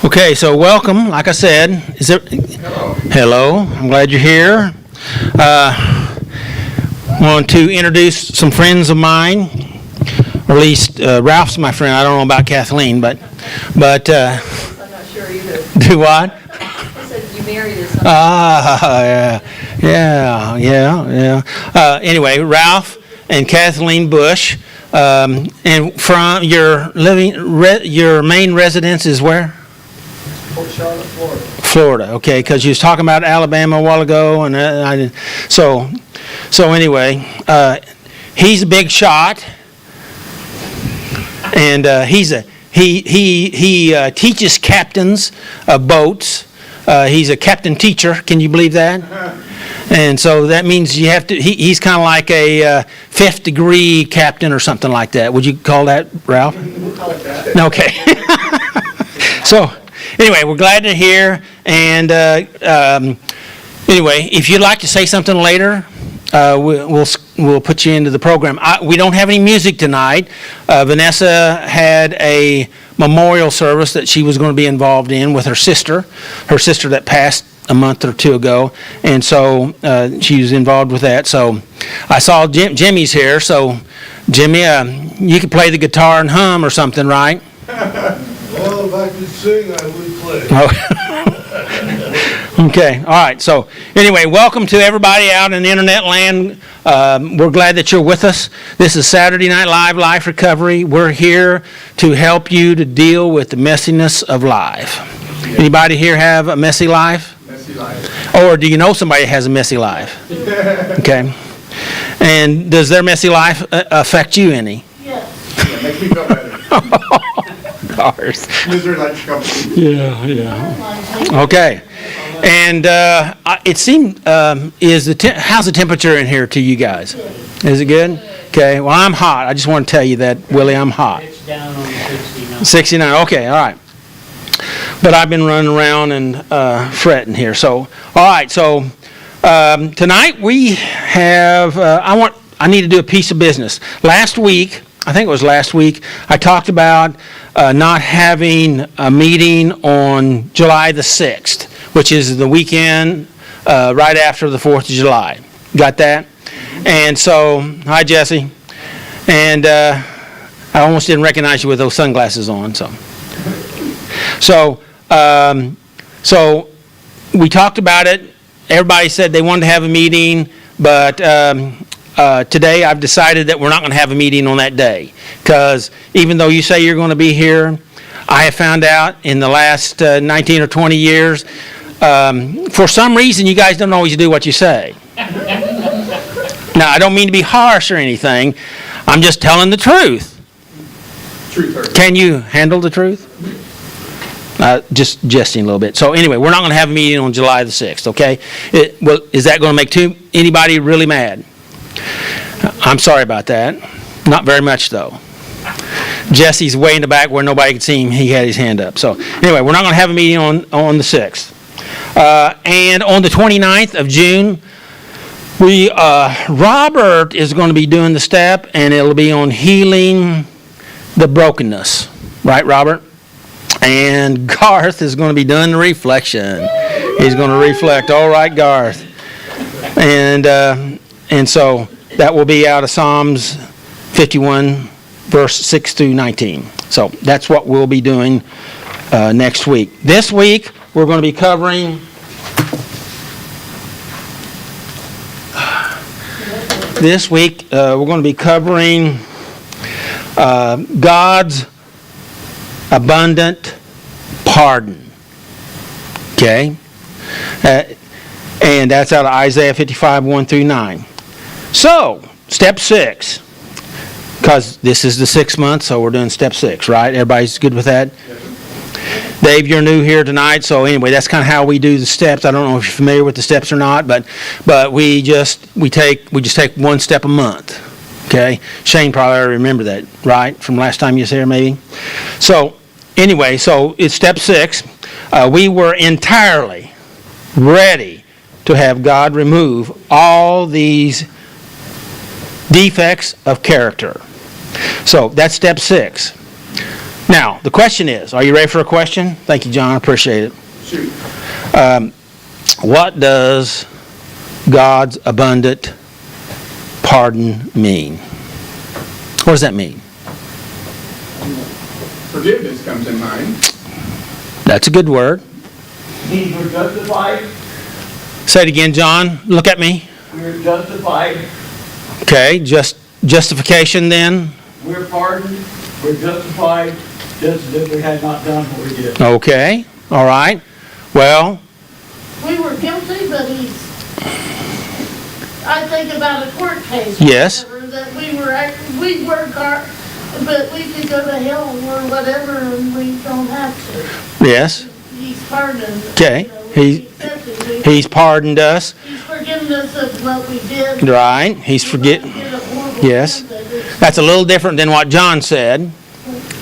Okay, so welcome. Like I said, Hello. I'm glad you're here. Want to introduce some friends of mine, or at least Ralph's my friend. I don't know about Kathleen, but I'm not sure either. do what? I said you married or something. Yeah. Anyway, Ralph and Kathleen Bush, and from your main residence is where? Port Charlotte, Florida. Florida, okay, because you was talking about Alabama a while ago, and I did. So anyway, he's a big shot, and he teaches captains of boats. He's a captain teacher. Can you believe that? And so that means you have to. He's kind of like a fifth degree captain or something like that. Would you call that, Ralph? We'll call it that. Okay. So. Anyway, we're glad to hear, and anyway, if you'd like to say something later, we'll put you into the program. We don't have any music tonight. Vanessa had a memorial service that she was going to be involved in with her sister that passed a month or two ago, and so she was involved with that. So I saw Jimmy's here, so Jimmy, you could play the guitar and hum or something, right? Well, if I could sing, I would play. Okay, all right. So anyway, welcome to everybody out in internet land. We're glad that you're with us. This is Saturday Night Live, Life Recovery. We're here to help you to deal with the messiness of life. Anybody here have a messy life? Messy life. Or do you know somebody that has a messy life? Okay. And does their messy life affect you any? Yeah, make me feel better. Cars. Misery likes company. Yeah. Okay. And it seemed, how's the temperature in here to you guys? Is it good? Okay. Well, I'm hot. I just want to tell you that, Willie, I'm hot. It's down on 69. 69. Okay. All right. But I've been running around and fretting here. So, all right. So tonight we have. I need to do a piece of business. Last week, I think it was last week, I talked about not having a meeting on July the 6th, which is the weekend right after the 4th of July. Got that? And so, hi Jesse. And I almost didn't recognize you with those sunglasses on. So we talked about it. Everybody said they wanted to have a meeting, but today I've decided that we're not going to have a meeting on that day, because even though you say you're going to be here, I have found out in the last 19 or 20 years, for some reason you guys don't always do what you say. Now, I don't mean to be harsh or anything. I'm just telling the truth. Truth hurts. Can you handle the truth? Just jesting a little bit. So anyway, we're not going to have a meeting on July the 6th, okay? Well, is that going to make anybody really mad? I'm sorry about that. Not very much, though. Jesse's way in the back where nobody could see him. He had his hand up. So anyway, we're not going to have a meeting on the 6th. And on the 29th of June, Robert is going to be doing the step, and it'll be on healing the brokenness. Right, Robert? And Garth is going to be doing the reflection. He's going to reflect. All right, Garth. And so that will be out of Psalms 51, verse 6 through 19. So that's what we'll be doing next week. This week, we're going to be covering God's abundant pardon. Okay? And that's out of Isaiah 55, 1 through 9. So, step 6, because this is the 6th month, so we're doing step 6, right? Everybody's good with that? Yes. Dave, you're new here tonight, so anyway, that's kind of how we do the steps. I don't know if you're familiar with the steps or not, but we just take one step a month. Okay? Shane probably already remember that, right? From last time you was here, maybe? So, anyway, so it's step 6. We were entirely ready to have God remove all these defects of character. So that's step 6. Now, the question is, are you ready for a question? Thank you, John. I appreciate it. Shoot. What does God's abundant pardon mean? What does that mean? Forgiveness comes in mind. That's a good word. Means we're justified. Say it again, John. Look at me. We're justified. Okay, justification then. We're pardoned. We're justified. Just as if we had not done what we did. Okay, all right. Well, We were guilty, but I think about a court case. Yes. or whatever, That we were, but we could go to hell or whatever, and we don't have to. yes, He's pardoned. Okay. You know, He- we accepted it. He's pardoned us. He's forgiven us of what we did. Right, He's forget. We did a horrible Yes. thing, but it's- That's a little different than what John said,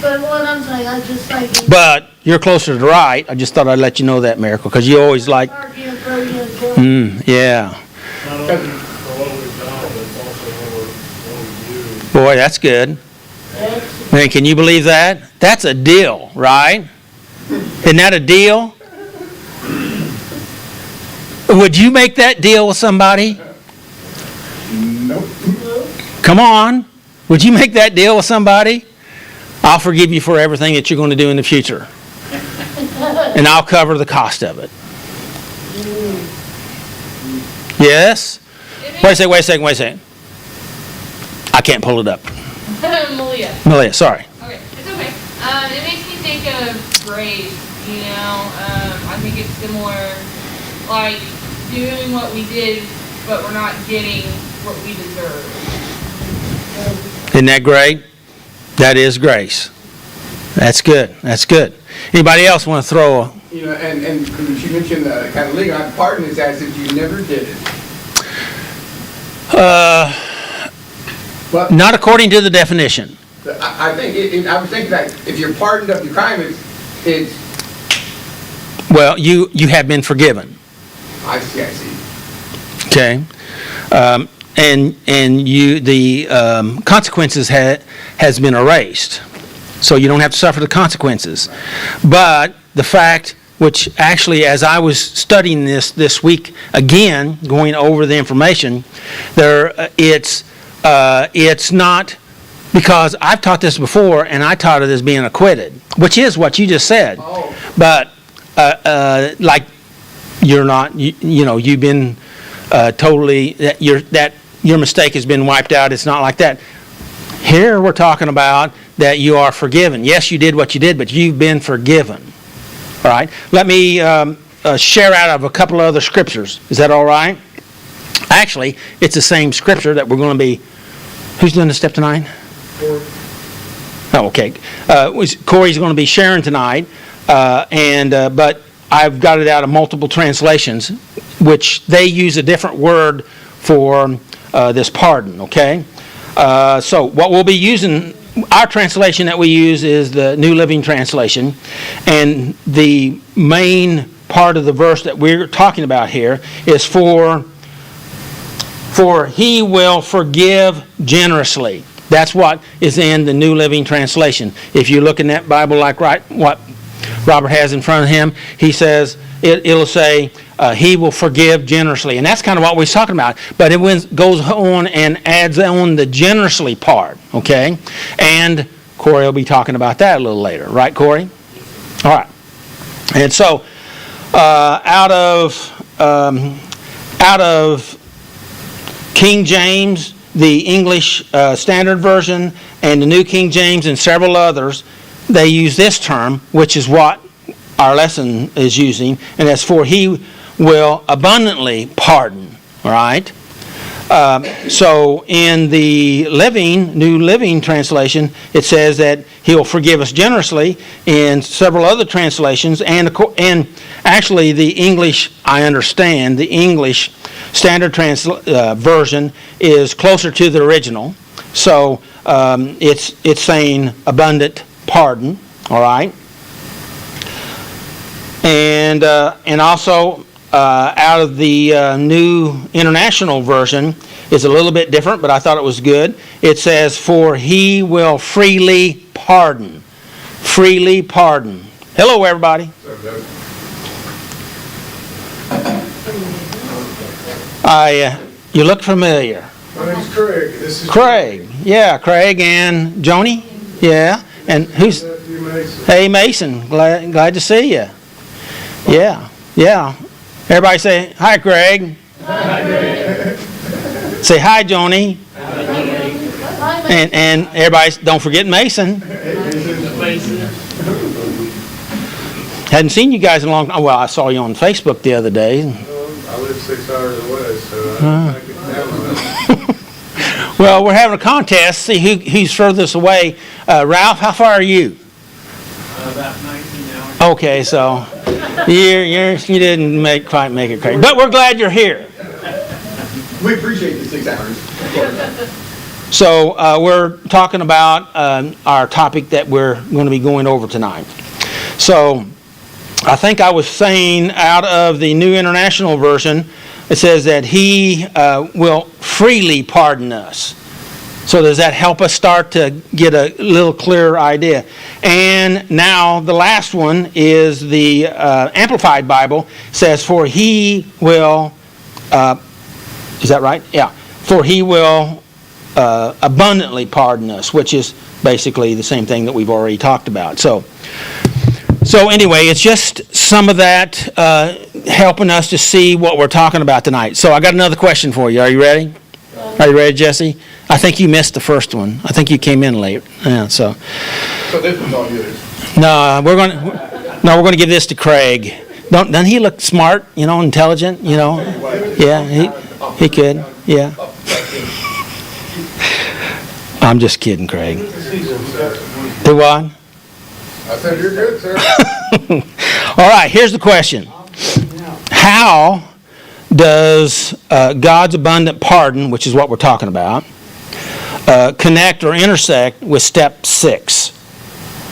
But what I'm saying, I just think. but you're closer to the right. I just thought I'd let you know that, Miracle, because you always like, Arguing, throw you in jail. yeah. Not only for what we've done, but also what we do. Boy, that's good. That's- Man, can you believe that? That's a deal, right? Isn't that a deal? Would you make that deal with somebody? Nope. Come on. Would you make that deal with somebody? I'll forgive you for everything that you're going to do in the future. And I'll cover the cost of it. Yes? Wait a second. I can't pull it up. Malia. Malia, sorry. Okay, it's okay. It makes me think of grace, you know. I think it's similar, like doing what we did, but we're not getting what we deserve. Isn't that great? That is grace. That's good. That's good. Anybody else want to throw a... You know, and you mentioned kind of legal, pardon is as if you never did it. But Not according to the definition. I think, I was thinking that if you're pardoned of your crime, it's, Well, you have been forgiven. I see. Okay? And you, the consequences has been erased. So you don't have to suffer the consequences. But the fact, which actually, as I was studying this week again, going over the information, it's not, because I've taught this before, and I taught it as being acquitted, which is what you just said. Oh. But like you're not, you've been totally, that your mistake has been wiped out. It's not like that. Here we're talking about that you are forgiven. Yes, you did what you did, but you've been forgiven. All right? Let me share out of a couple of other scriptures. Is that all right? Actually, it's the same scripture that we're going to be... Who's doing the step tonight? Oh, okay. Corey's going to be sharing tonight, but I've got it out of multiple translations, which they use a different word for this pardon, okay? So what we'll be using, our translation that we use is the New Living Translation, and the main part of the verse that we're talking about here is for he will forgive generously. That's what is in the New Living Translation. If you look in that Bible like what Robert has in front of him, he says, it'll say, he will forgive generously. And that's kind of what we're talking about. But it goes on and adds on the generously part, okay? And Corey will be talking about that a little later. Right, Corey? All right. And so, out of King James, the English Standard Version, and the New King James, and several others, they use this term, which is what our lesson is using, and that's for he will abundantly pardon, all right? So in the New Living Translation, it says that he will forgive us generously. In several other translations, and actually the English, I understand, the English Standard Version is closer to the original. So it's saying abundant pardon, all right? And also out of the New International Version is a little bit different, but I thought it was good. It says, for he will freely pardon. freely pardon. Hello, everybody. You look familiar. My name's Craig. This is Craig. Yeah, Craig and Joni. Yeah. And who's... Matthew Mason. Hey, Mason. Glad to see you. Yeah. Yeah. Everybody say, hi, Craig. Hi, Greg. Say hi, Joni. Hi, And everybody, don't forget Mason. Hadn't seen you guys in a long time. Well, I saw you on Facebook the other day. I live 6 hours away, so I can count on it. Well, we're having a contest, see who's furthest away. Ralph, how far are you? About 19 hours. Okay, so you didn't quite make it crazy. But we're glad you're here. We appreciate the 6 hours. So we're talking about our topic that we're going to be going over tonight. So I think I was saying out of the New International Version, it says that He will freely pardon us. So does that help us start to get a little clearer idea? And now the last one is the Amplified Bible says, for He will, is that right? Yeah. For He will abundantly pardon us, which is basically the same thing that we've already talked about. So anyway, it's just some of that helping us to see what we're talking about tonight. So I got another question for you. Are you ready? Are you ready, Jesse? I think you missed the first one. I think you came in late. Yeah. So this one's all yours. no, we're going to give this to Craig. Doesn't he look smart? Intelligent. Yeah, he could. Yeah. I'm just kidding, Craig. Do what? I said, you're good, sir. All right, here's the question. How does God's abundant pardon, which is what we're talking about, connect or intersect with step 6?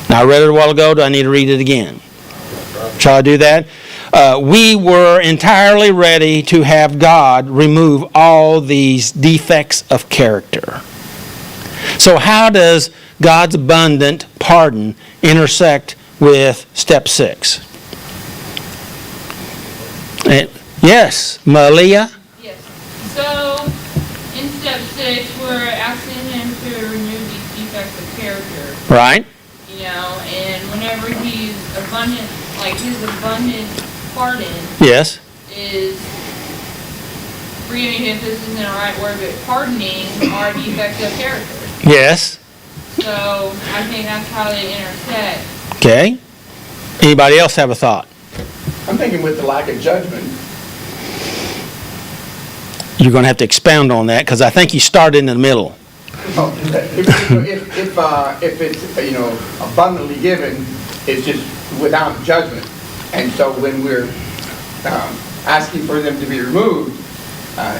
Now, I read it a while ago. Do I need to read it again? Shall I do that? We were entirely ready to have God remove all these defects of character. So how does God's abundant pardon intersect with step 6? Yes, Malia? Yes. So, in step 6, we're asking him to remove these defects of character, Right? and whenever he's abundant, like his abundant pardon Yes. is, forgive me if this isn't the right word, but pardoning our defects of character. Yes. So, I think that's how they intersect. Okay. Anybody else have a thought? I'm thinking with the lack of judgment. You're going to have to expound on that because I think you started in the middle. If it's, abundantly given, it's just without judgment. And so when we're asking for them to be removed,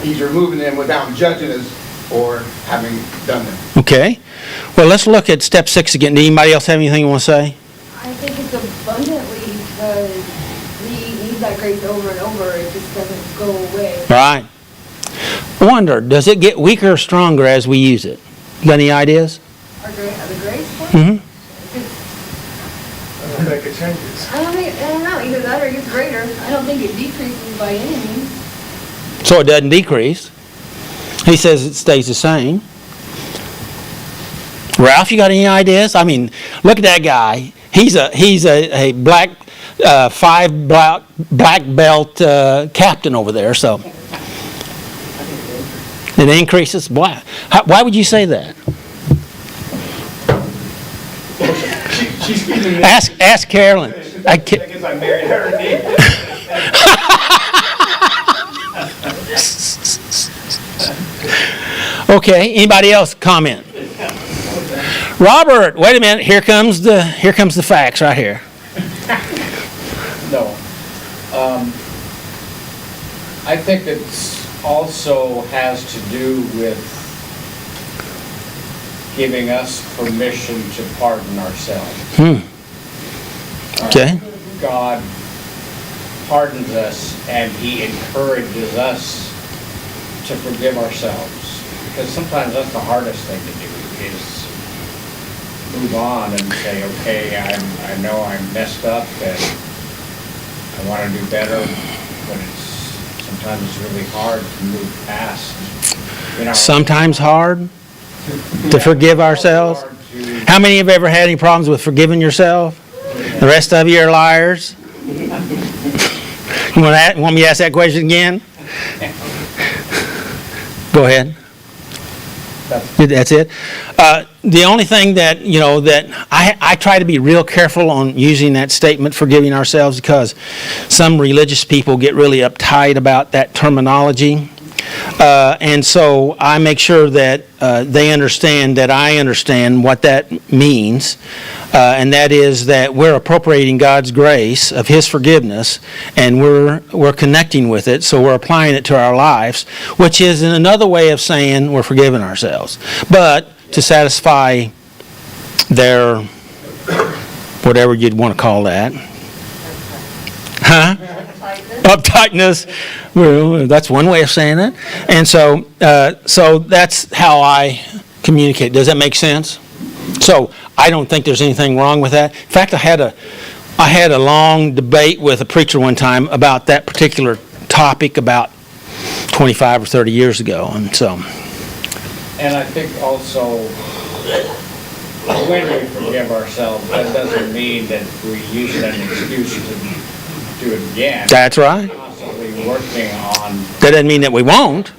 He's removing them without judging us for having done them. Okay. Well, let's look at step 6 again. Does anybody else have anything you want to say? I think it's abundantly because we need that grace over and over. It just doesn't go away. Right. I wonder, does it get weaker or stronger as we use it? Got any ideas? The grace one? Mm-hmm. I don't think it changes. I don't know. Either that or it gets greater. I don't think it decreases by any means. So it doesn't decrease. He says it stays the same. Ralph, you got any ideas? I mean, look at that guy. He's a black 5 black belt captain over there. So it increases. Why would you say that? She's feeling it. Ask Carolyn. Because I married her indeed. Okay. Anybody else comment? Robert, wait a minute. Here comes the facts right here. No. I think it also has to do with giving us permission to pardon ourselves. Okay. God pardons us and He encourages us to forgive ourselves. Because sometimes that's the hardest thing to do, is move on and say, okay, I know I'm messed up and I want to do better, but sometimes it's really hard to move past, you know. Sometimes hard to forgive ourselves. Hard to- How many have ever had any problems with forgiving yourself? The rest of you are liars. You want me to ask that question again? Go ahead. That's it. The only thing that, that I try to be real careful on using that statement, forgiving ourselves, because some religious people get really uptight about that terminology. And so I make sure that they understand that I understand what that means. And that is that we're appropriating God's grace of His forgiveness, and we're connecting with it, so we're applying it to our lives, which is another way of saying we're forgiving ourselves. But to satisfy their, whatever you'd want to call that. Huh? Uptightness. Well, that's one way of saying it. And so that's how I communicate. Does that make sense? So I don't think there's anything wrong with that. In fact, I had a long debate with a preacher one time about that particular topic about 25 or 30 years ago, and so. And I think also, when we forgive ourselves, that doesn't mean that we use it as an excuse to do it again. That's right. Constantly working on, That doesn't mean that we won't.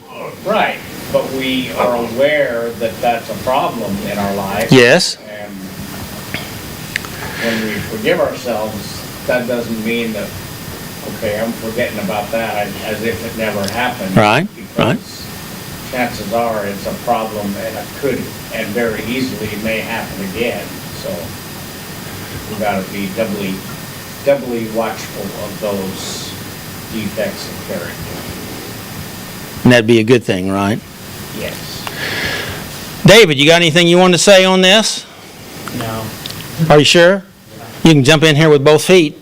right, but we are aware that that's a problem in our life. Yes. And when we forgive ourselves, that doesn't mean that, okay, I'm forgetting about that as if it never happened. Right, right. Because chances are it's a problem and it could, and very easily may happen again. So we've got to be doubly watchful of those defects of character. And that'd be a good thing, right? Yes. David, you got anything you want to say on this? No. Are you sure? You can jump in here with both feet.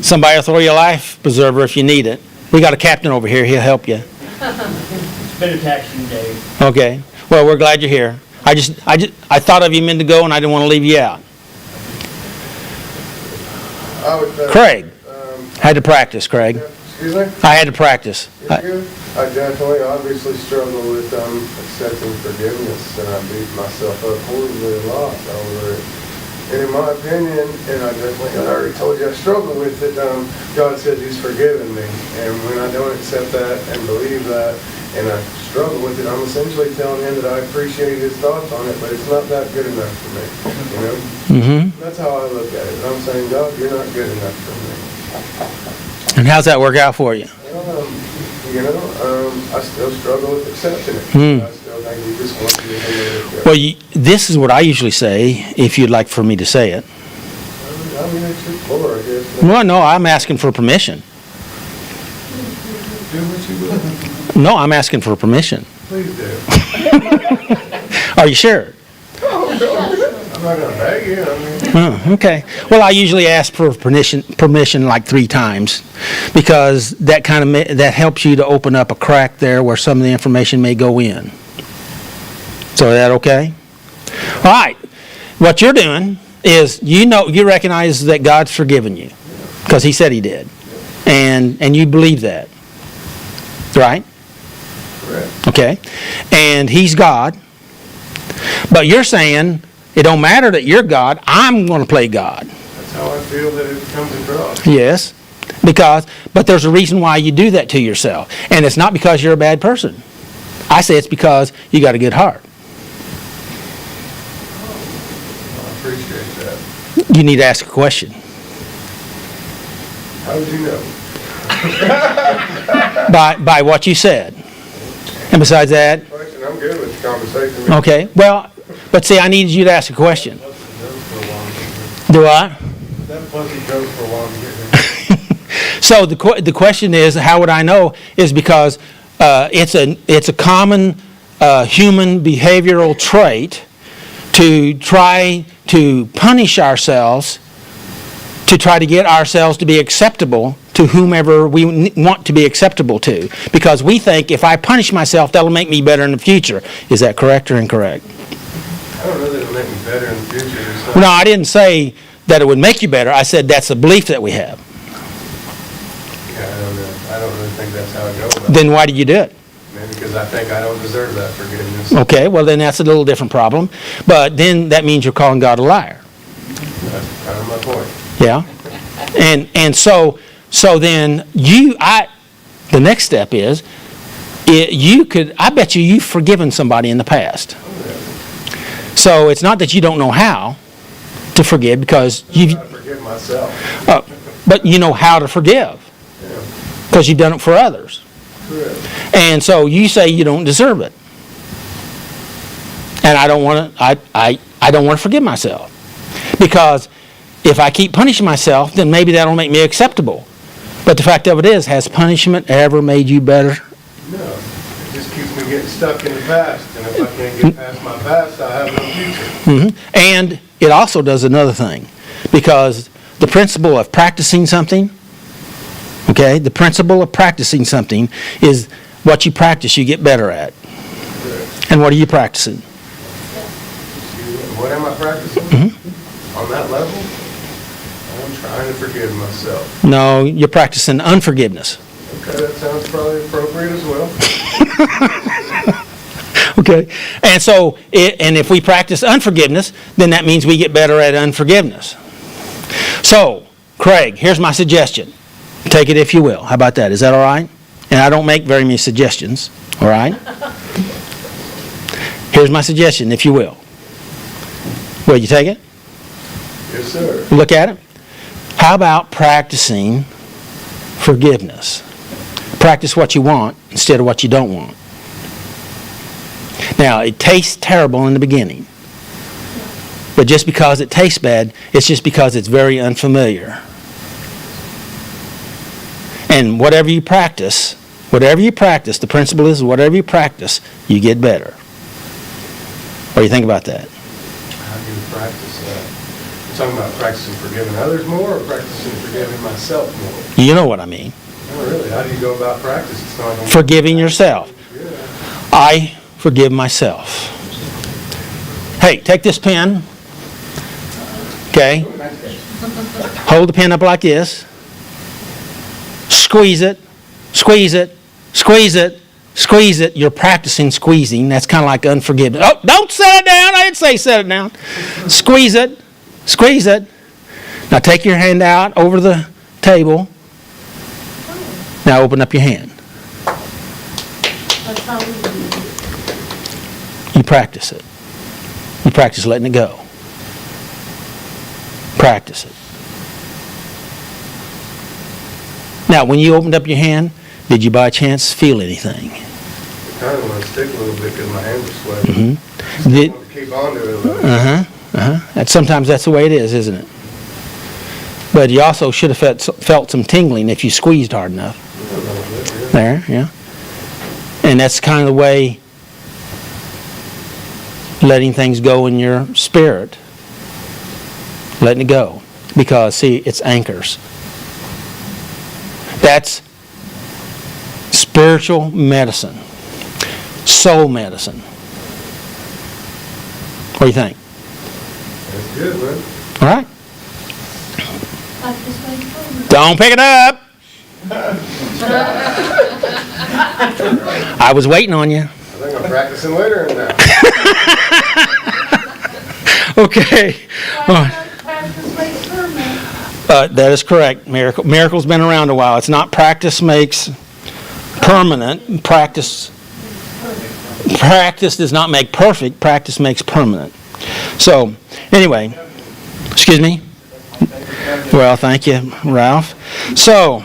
Somebody will throw you a life preserver if you need it. We got a captain over here. He'll help you. It's been a taxing day. Okay. Well, we're glad you're here. I thought of you a minute ago, and I didn't want to leave you out. I would, Craig. Had to practice, Craig. Excuse me? I had to practice. I definitely, obviously struggle with accepting forgiveness, and I beat myself up horribly a lot over it. And in my opinion, and I already told you I struggle with it, God says He's forgiven me. And when I don't accept that and believe that, and I struggle with it, I'm essentially telling Him that I appreciate His thoughts on it, but it's not that good enough for me, Mm-hmm. That's how I look at it. I'm saying, God, you're not good enough for me. And how's that work out for you? I still struggle with accepting it. I still think He just wants me to do it. Well, this is what I usually say, if you'd like for me to say it. I mean, it's your floor, I guess. Well, no, I'm asking for permission. Do what you will. No, I'm asking for permission. Please do. Are you sure? I'm not gonna beg you, I mean. Okay. Well, I usually ask for permission like 3 times, because that that helps you to open up a crack there where some of the information may go in. So is that okay? All right. What you're doing is you recognize that God's forgiven you because He said He did, and you believe that, right? Correct. Okay. And He's God, but you're saying it don't matter that you're God. I'm going to play God. That's how I feel that it comes across. Yes, but there's a reason why you do that to yourself. And it's not because you're a bad person. I say it's because you got a good heart. I appreciate that. You need to ask a question. How did you know? By what you said. And besides that, Question, I'm good with the conversation. okay, well, but see, I need you to ask a question. Do I? That pussy goes for a while to get there. So the question is, how would I know? Is because it's a common human behavioral trait to try to punish ourselves, to try to get ourselves to be acceptable to whomever we want to be acceptable to. Because we think if I punish myself, that'll make me better in the future. Is that correct or incorrect? I don't know that it'll make me better in the future. It's not- No, I didn't say that it would make you better. I said that's a belief that we have. Yeah, I don't know. I don't really think that's how I go about it. Then why do you do it? Maybe because I think I don't deserve that forgiveness. Okay, well then that's a little different problem. But then that means you're calling God a liar. That's kind of my point. Yeah? And so then the next step is, I bet you've forgiven somebody in the past. So it's not that you don't know how to forgive because I gotta forgive myself. but you know how to forgive because you've done it for others. Correct. And so you say you don't deserve it. And I don't want to, I don't want to forgive myself. Because if I keep punishing myself, then maybe that'll make me acceptable. But the fact of it is, has punishment ever made you better? No, it just keeps me getting stuck in the past. And if I can't get past my past, I have no future. And it also does another thing. Because the principle of practicing something, okay, the principle of practicing something is what you practice, you get better at. And what are you practicing? What am I practicing? On that level? I'm trying to forgive myself. No, you're practicing unforgiveness. Okay, that sounds probably appropriate as well. Okay, and so, and if we practice unforgiveness, then that means we get better at unforgiveness. So, Craig, here's my suggestion. Take it if you will. How about that? Is that all right? And I don't make very many suggestions, all right? Here's my suggestion, if you will. Will you take it? Yes, sir. Look at it. How about practicing forgiveness? Practice what you want instead of what you don't want. Now, it tastes terrible in the beginning. But just because it tastes bad, it's just because it's very unfamiliar. And whatever you practice, the principle is whatever you practice, you get better. What do you think about that? How do you practice that? You're talking about practicing forgiving others more or practicing forgiving myself more? You know what I mean. Not really. How do you go about practice? It's not gonna- Forgiving yourself. I forgive myself. Hey, take this pen. Okay? Hold the pen up like this. Squeeze it. Squeeze it. Squeeze it. Squeeze it. You're practicing squeezing. That's kind of like unforgiveness. Oh, don't set it down. I didn't say set it down. Squeeze it. Squeeze it. Now take your hand out over the table. Now open up your hand. That's how we do it. You practice it. You practice letting it go. Practice it. Now, when you opened up your hand, did you by chance feel anything? I kind of want to stick a little bit because my hands are sweating. Mm-hmm. I want to keep on to it a little. Sometimes that's the way it is, isn't it? But you also should have felt some tingling if you squeezed hard enough. There, yeah. And that's kind of the way letting things go in your spirit. Letting it go. Because, see, it's anchors. That's spiritual medicine. Soul medicine. What do you think? That's good, man. All right. Practice makes permanent. Don't pick it up. I was waiting on you. I think I'm practicing later in that. Okay. Practice makes permanent. That is correct. Miracle's been around a while. It's not practice makes permanent. Practice does not make perfect. Practice makes permanent. So, anyway, excuse me. Well, thank you, Ralph. So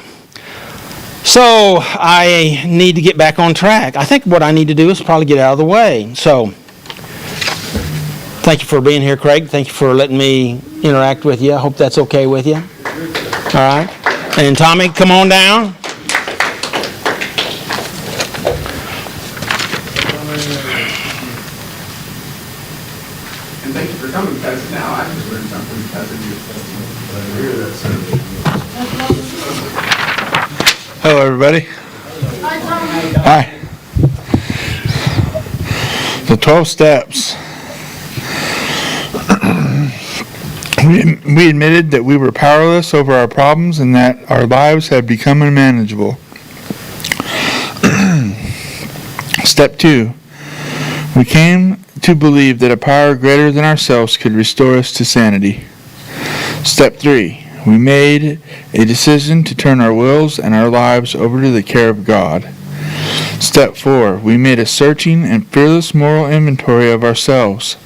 I need to get back on track. I think what I need to do is probably get out of the way. So, thank you for being here, Craig. Thank you for letting me interact with you. I hope that's okay with you. All right. And Tommy, come on down. And thank you for coming, because now I just learned something because of you. Hello, everybody. Hi, Tommy. Hi. The 12 steps We admitted that we were powerless over our problems and that our lives had become unmanageable. Step 2. We came to believe that a power greater than ourselves could restore us to sanity. Step 3. We made a decision to turn our wills and our lives over to the care of God. Step 4. We made a searching and fearless moral inventory of ourselves.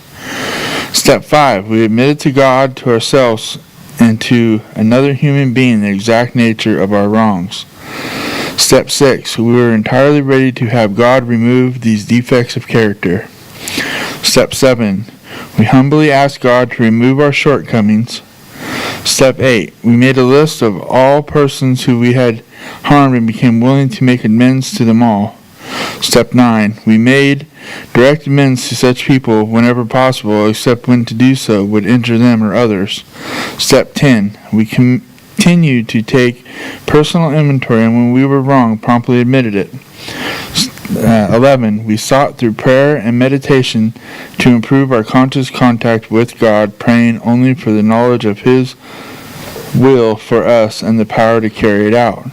Step 5. We admitted to God, to ourselves, and to another human being the exact nature of our wrongs. Step 6. We were entirely ready to have God remove these defects of character. Step 7. We humbly asked God to remove our shortcomings. Step 8. We made a list of all persons who we had harmed and became willing to make amends to them all. Step 9. We made direct amends to such people whenever possible, except when to do so would injure them or others. Step 10. We continued to take personal inventory, and when we were wrong, promptly admitted it. 11. We sought through prayer and meditation to improve our conscious contact with God, praying only for the knowledge of His will for us and the power to carry it out.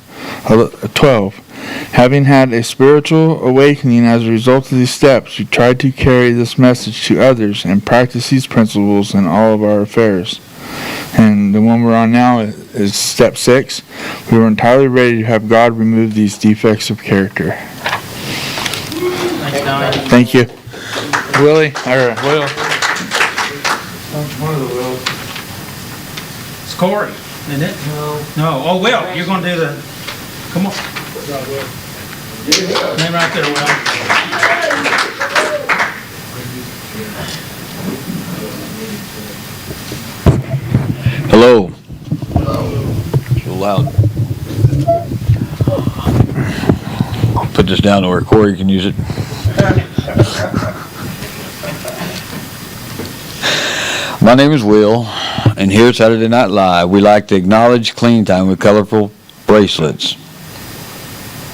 12. Having had a spiritual awakening as a result of these steps, we tried to carry this message to others and practice these principles in all of our affairs. And the one we're on now is step 6. We were entirely ready to have God remove these defects of character. Thanks, Donnie. Thank you. Willie, or Will. One of the wills. It's Corey, isn't it? No. Oh, Will, you're gonna do the, come on. Name right there, Will. Hello. So loud. I'll put this down to where Corey can use it. My name is Will, and here at Saturday Night Live, we like to acknowledge clean time with colorful bracelets.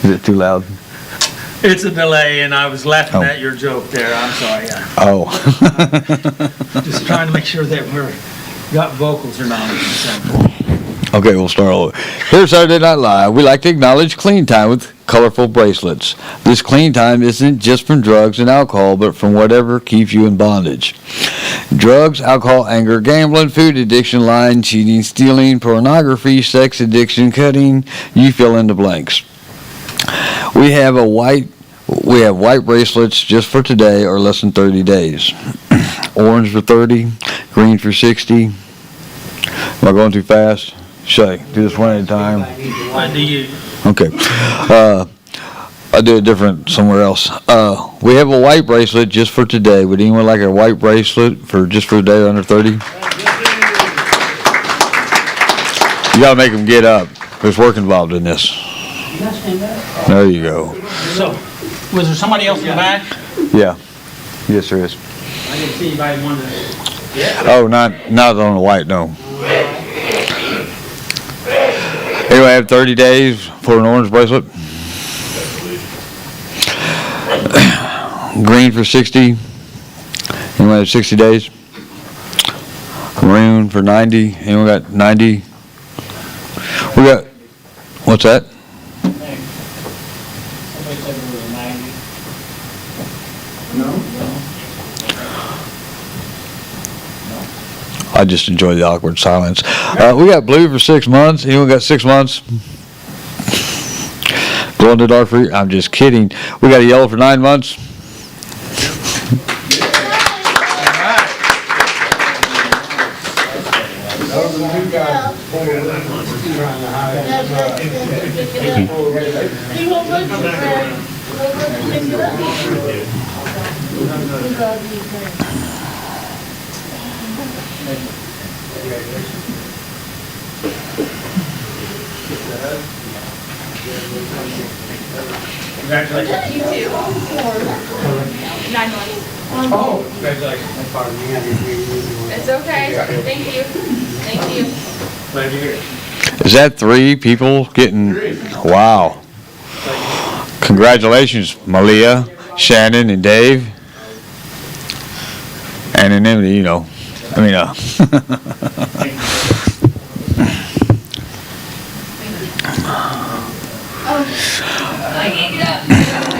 Is it too loud? It's a delay, and I was laughing Oh. at your joke there, I'm sorry. Oh. Just trying to make sure that we're, got vocals or not. Okay, we'll start over. Here at Saturday Night Live, we like to acknowledge clean time with colorful bracelets. This clean time isn't just from drugs and alcohol, but from whatever keeps you in bondage. Drugs, alcohol, anger, gambling, food addiction, lying, cheating, stealing, pornography, sex addiction, cutting, you fill in the blanks. We have white bracelets just for today or less than 30 days. Orange for 30, green for 60. Am I going too fast? Shay, do this one at a time. I do you. Okay. I'll do it different somewhere else. We have a white bracelet just for today. Would anyone like a white bracelet for just for a day under 30? You gotta make them get up. There's work involved in this. There you go. So, was there somebody else in the back? Yeah. Yes, there is. I didn't see anybody want to. Oh, not on the white, no. Anyway, I have 30 days for an orange bracelet. Green for 60. Anyone have 60 days? Maroon for 90. Anyone got 90? We got, what's that? Somebody said it was a 90. I just enjoy the awkward silence. We got blue for 6 months. Anyone got 6 months? Glow in the dark for, I'm just kidding. We got a yellow for 9 months. He won't let you, Fred. He won't let you pick it up. We love you, Fred. Congratulations. You too. 9 months. Oh, congratulations. It's okay. Thank you. Thank you. Glad you're here. Is that 3 people getting, wow. Congratulations, Malia, Shannon, and Dave. Anonymity, you know. I mean,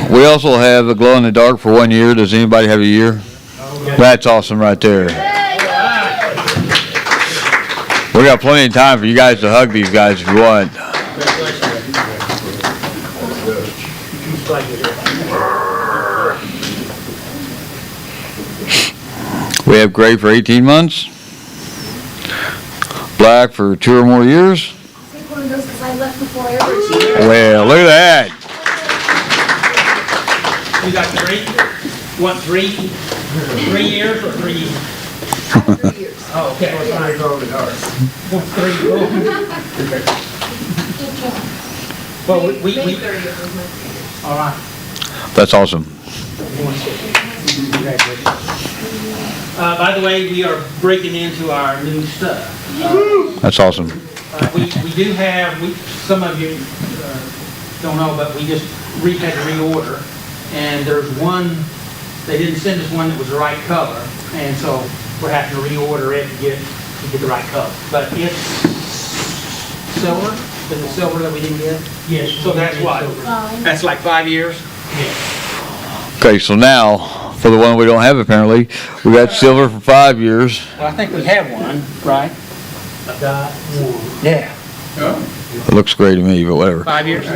we also have a glow in the dark for 1 year. Does anybody have a year? That's awesome right there. We got plenty of time for you guys to hug these guys if you want. We have gray for 18 months, black for 2 or more years. One of those because I left before every year. Well, look at that. You got what, 3 years or 3 years? 3 years. Oh, okay. Well, we, Maybe 30 years was my all right. That's awesome. By the way, we are breaking into our new stuff. That's awesome. We do have, some of you don't know, but we had to reorder. And there's one, they didn't send us one that was the right color. And so we're having to reorder it to get the right color. But it's silver, is it silver that we didn't get? Yes. So that's what? That's like 5 years? Okay, so now, for the one we don't have apparently, we got silver for 5 years. Well, I think we have one, right? Got one. Yeah. It looks great to me, but whatever. 5 years?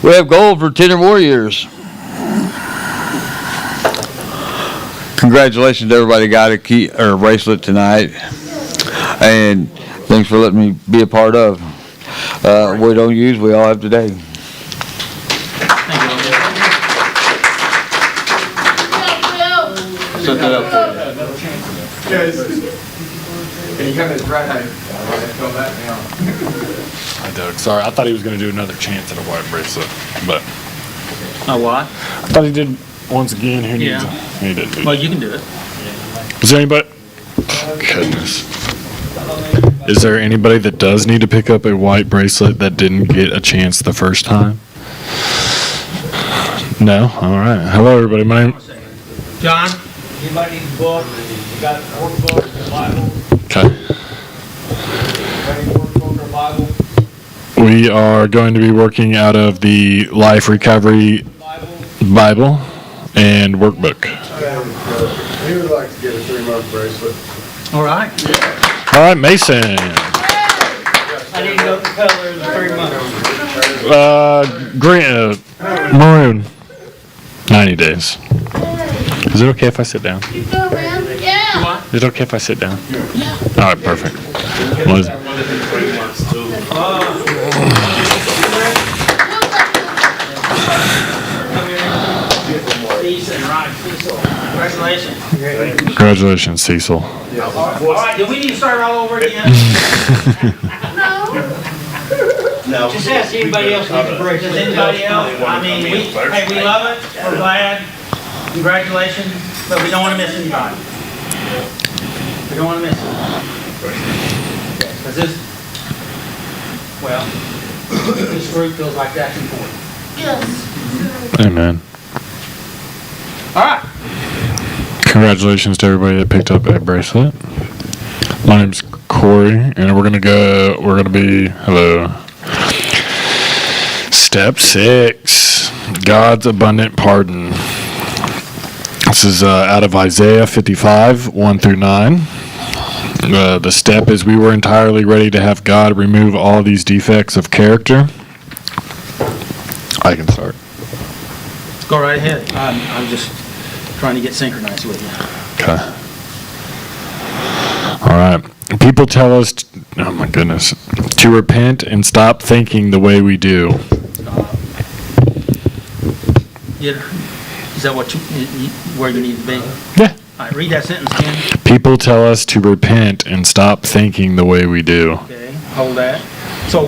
We have gold for 10 or more years. Congratulations to everybody that got a key or a bracelet tonight. And thanks for letting me be a part of. We don't use, we all have today. Set that up for Can you come to the right? Go back now. Hi, Doug. Sorry, I thought he was going to do another chance at a white bracelet, but A what? I thought he did once again. Who needs it? He did. Well, you can do it. Is there anybody? Goodness. Is there anybody that does need to pick up a white bracelet that didn't get a chance the first time? No? All right. Hello, everybody. My name. John? Anybody needs a book? You got a workbook, a Bible? Okay. Anybody workbook or Bible? We are going to be working out of the Life Recovery Bible and workbook. He would like to get a 3-month bracelet. All right. All right, Mason. I didn't know the color in 3 months. Green, maroon. 90 days. Is it okay if I sit down? You go, man. Yeah. Is it okay if I sit down? Yeah. All right, perfect. What is it? Congratulations. Congratulations, Cecil. All right, do we need to start all over again? No. Just ask anybody else needs a bracelet. Does anybody else? I mean, we love it, we're glad. Congratulations, but we don't want to miss anybody. We don't want to miss it. Because this group feels like that's important. Yes. Amen. All right. Congratulations to everybody that picked up a bracelet. My name's Corey, and we're gonna be, hello. Step 6, God's abundant pardon. This is out of Isaiah 55, 1 through 9. The step is we were entirely ready to have God remove all these defects of character. I can start. Go right ahead. I'm just trying to get synchronized with you. Okay. All right. People tell us, oh my goodness, to repent and stop thinking the way we do. Is that what where you need to be? Yeah. All right, read that sentence again. People tell us to repent and stop thinking the way we do. Okay, hold that. So,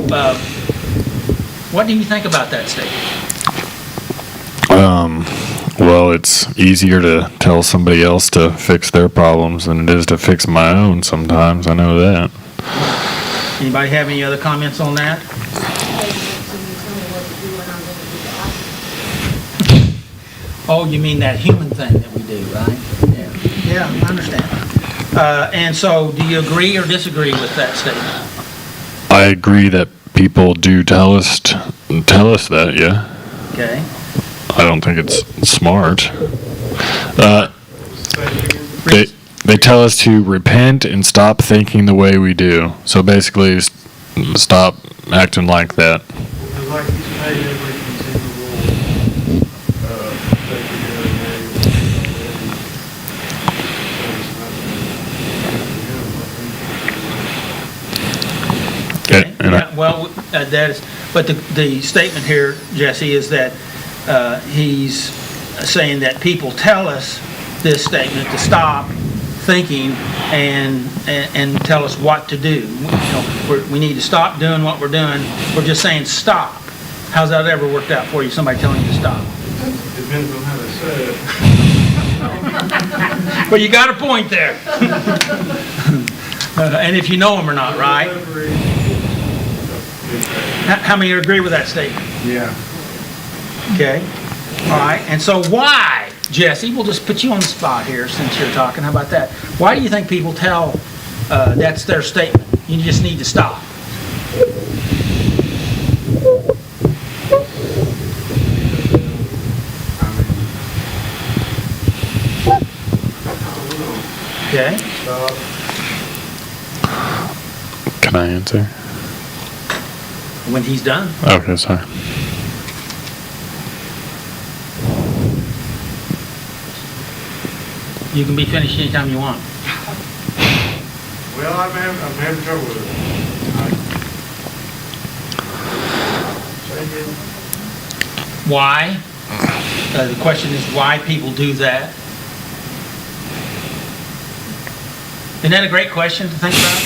what do you think about that statement? Well, it's easier to tell somebody else to fix their problems than it is to fix my own sometimes. I know that. Anybody have any other comments on that? Oh, you mean that human thing that we do, right? Yeah, I understand. And so, do you agree or disagree with that statement? I agree that people do tell us that, yeah. Okay. I don't think it's smart. They tell us to repent and stop thinking the way we do. So basically, stop acting like that. Because like he's paid every conceivable, that you're doing Okay. And Yeah, well, that is, but the statement here, Jesse, is that he's saying that people tell us this statement to stop thinking and tell us what to do. We need to stop doing what we're doing. We're just saying stop. How's that ever worked out for you, somebody telling you to stop? depends on how they say it. Well, you got a point there. And if you know them or not, right? How many agree with that statement? Yeah. Okay. All right. And so why, Jesse, we'll just put you on the spot here since you're talking. How about that? Why do you think people tell that's their statement? You just need to stop. Okay. Can I answer? When he's done. Okay, sorry. You can be finished anytime you want. Well, I'm having trouble with it. Say again? Why? The question is why people do that. Isn't that a great question to think about?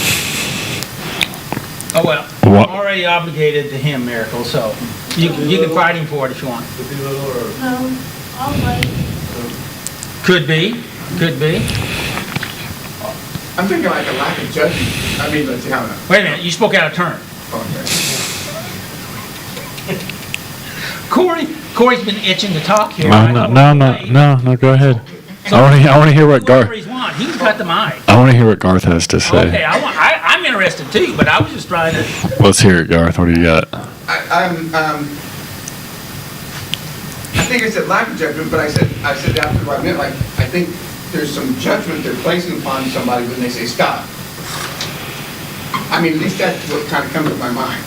Oh, well, What? I'm already obligated to him, Miracle, so you can fight him for it if you want. The little or No, I'll wait. Could be, could be. I'm thinking like a lack of judgment. I mean, let's see how. Wait a minute, you spoke out of turn. Corey's been itching to talk here. No, go ahead. I want to hear what Whatever Garth. he's want, he's got the mic. I want to hear what Garth has to say. Okay, I'm interested too, but I was just trying to. Let's hear it, Garth. What do you got? I think I said lack of judgment, but I said after what I meant, like, I think there's some judgment they're placing upon somebody when they say stop. I mean, at least that's what kind of comes to my mind.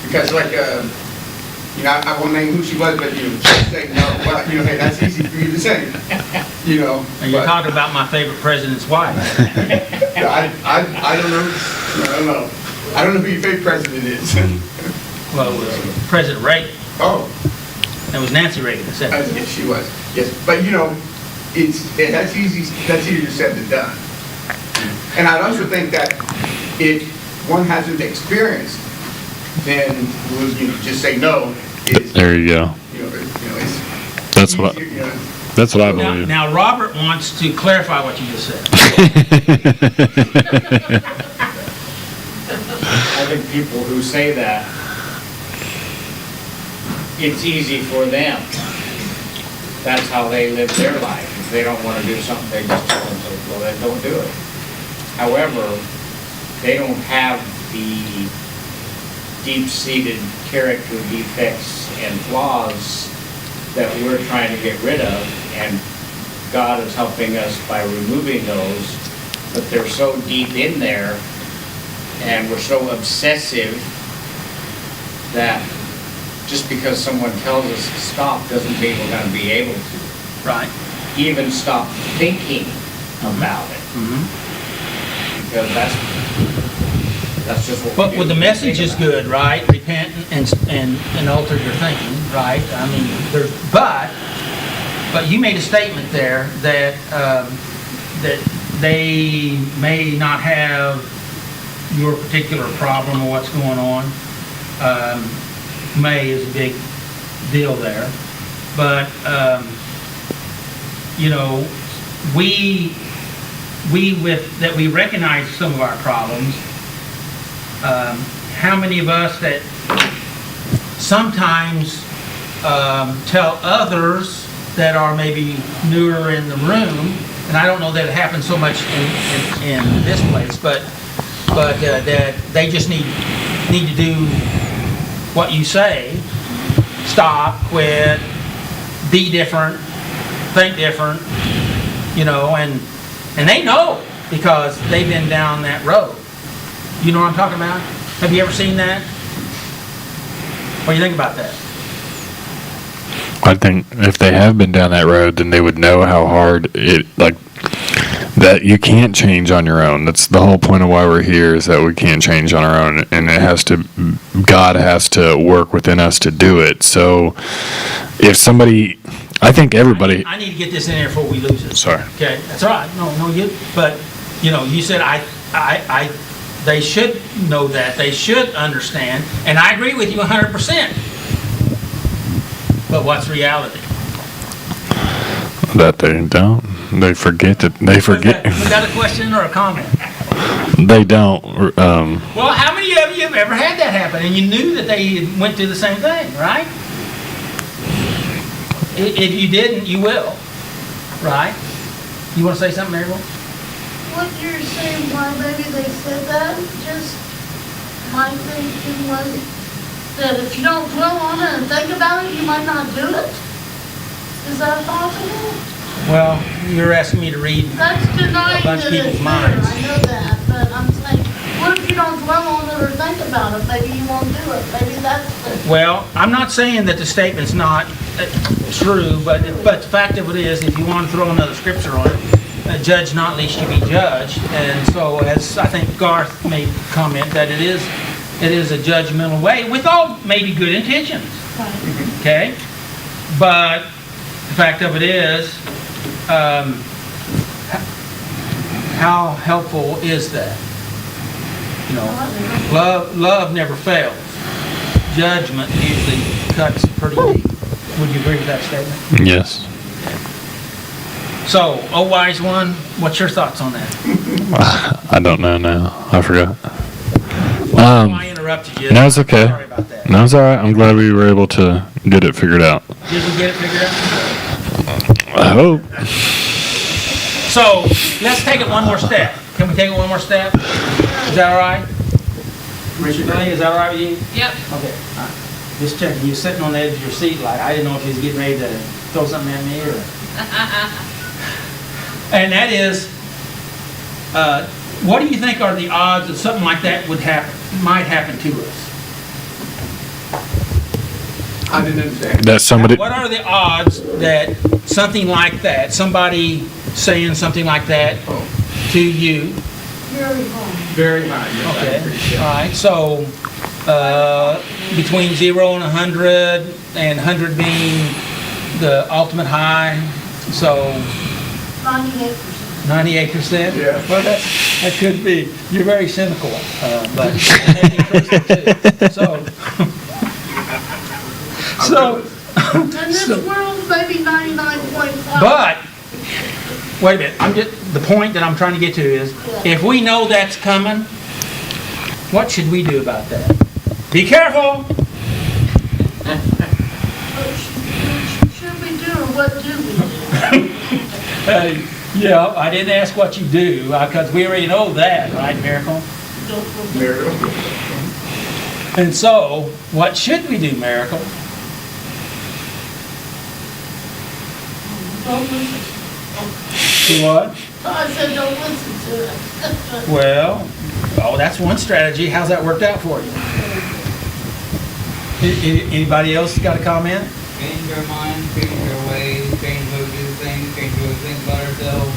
Because like, you know, I won't name who she was, but you know, she's saying no, well, you know, hey, that's easy for you to say, you know. And you're but- talking about my favorite president's wife. I don't know, I don't know who your favorite president is. Well, it was President Reagan. Oh. It was Nancy Reagan that said that. Yes, she was, yes, but you know, that's easier said than done. And I also think that if one hasn't experienced, then we'll, you know, just say no is, There you go. it's. That's what easier, you know. That's what I Now, believe. now, Robert wants to clarify what you just said. I think people who say that, it's easy for them. That's how they live their life. If they don't want to do something, they just tell themselves, well, then don't do it. However, they don't have the deep-seated character defects and flaws that we're trying to get rid of, and God is helping us by removing those, but they're so deep in there, and we're so obsessive that just because someone tells us to stop doesn't mean we're going to be able to Right. even stop thinking about it. Because that's just what we But do. with the We message think is about it. good, right? Repent and alter your thinking, right? I mean, but you made a statement there that that they may not have your particular problem or what's going on. May is a big deal there, but you know, we recognize some of our problems. How many of us that sometimes tell others that are maybe newer in the room, and I don't know that it happens so much in this place, but that they just need to do what you say. Stop, quit, be different, think different, and they know because they've been down that road. You know what I'm talking about? Have you ever seen that? What do you think about that? I think if they have been down that road, then they would know how hard that you can't change on your own. That's the whole point of why we're here, is that we can't change on our own, and God has to work within us to do it. So if somebody, I think everybody. I need to get this in there before we lose it. Sorry. Okay, that's all right. No, but you said they should know that, they should understand, and I agree with you 100%. But what's reality? That they don't. They forget that. They forget. Was that a question or a comment? They don't. Well, how many of you have ever had that happen and you knew that they went through the same thing, right? If you didn't, you will, right? You want to say something, Mary? What you're saying, why maybe they said that, just my thinking was that if you don't dwell on it and think about it, you might not do it? Is that possible? Well, you're asking me to read That's denying a bunch of that it's people's there, minds. I know that, but I'm saying, what if you don't dwell on it or think about it? Maybe you won't do it, maybe that's the... Well, I'm not saying that the statement's not true, but the fact of it is, if you want to throw another scripture on it, judge not lest you be judged. And so, as I think Garth made comment, that it is a judgmental way with all maybe good intentions. Okay? But the fact of it is, how helpful is that? Love never fails. Judgment usually cuts pretty deep. Would you agree with that statement? Yes. So, oh wise one, what's your thoughts on that? I don't know now. I forgot. I interrupted you. No, it's okay. Sorry about that. No, it's all right. I'm glad we were able to get it figured out. Did we get it figured out? I hope. So, let's take it one more step. Can we take it one more step? Is that all right? Richard Billy, is that all right with you? Yep. Okay, all right. Just checking. You're sitting on the edge of your seat like, I didn't know if you was getting ready to throw something at me or... And that is, what do you think are the odds that something like that might happen to us? I didn't understand. That somebody. What are the odds that something like that, somebody saying something like that to you? Very hard. Very high. Yes, Okay, all right, so, between 0 and 100, and 100 being the ultimate high, so 98%. 98%? Yeah. Well, that could be, you're very cynical, but maybe truthful too. So, In this world, maybe 99.5. but, wait a minute, the point that I'm trying to get to is, if we know that's coming, what should we do about that? Be careful! What should we do or what do we do? Yeah, I didn't ask what you do, because we already know that, right, Miracle? Miracle. And so, what should we do, Miracle? Don't listen. Do what? I said don't listen to it. Well, that's one strategy. How's that worked out for you? Anybody else got a comment? Change our minds, change our ways, change how we do things, change how we think about ourselves,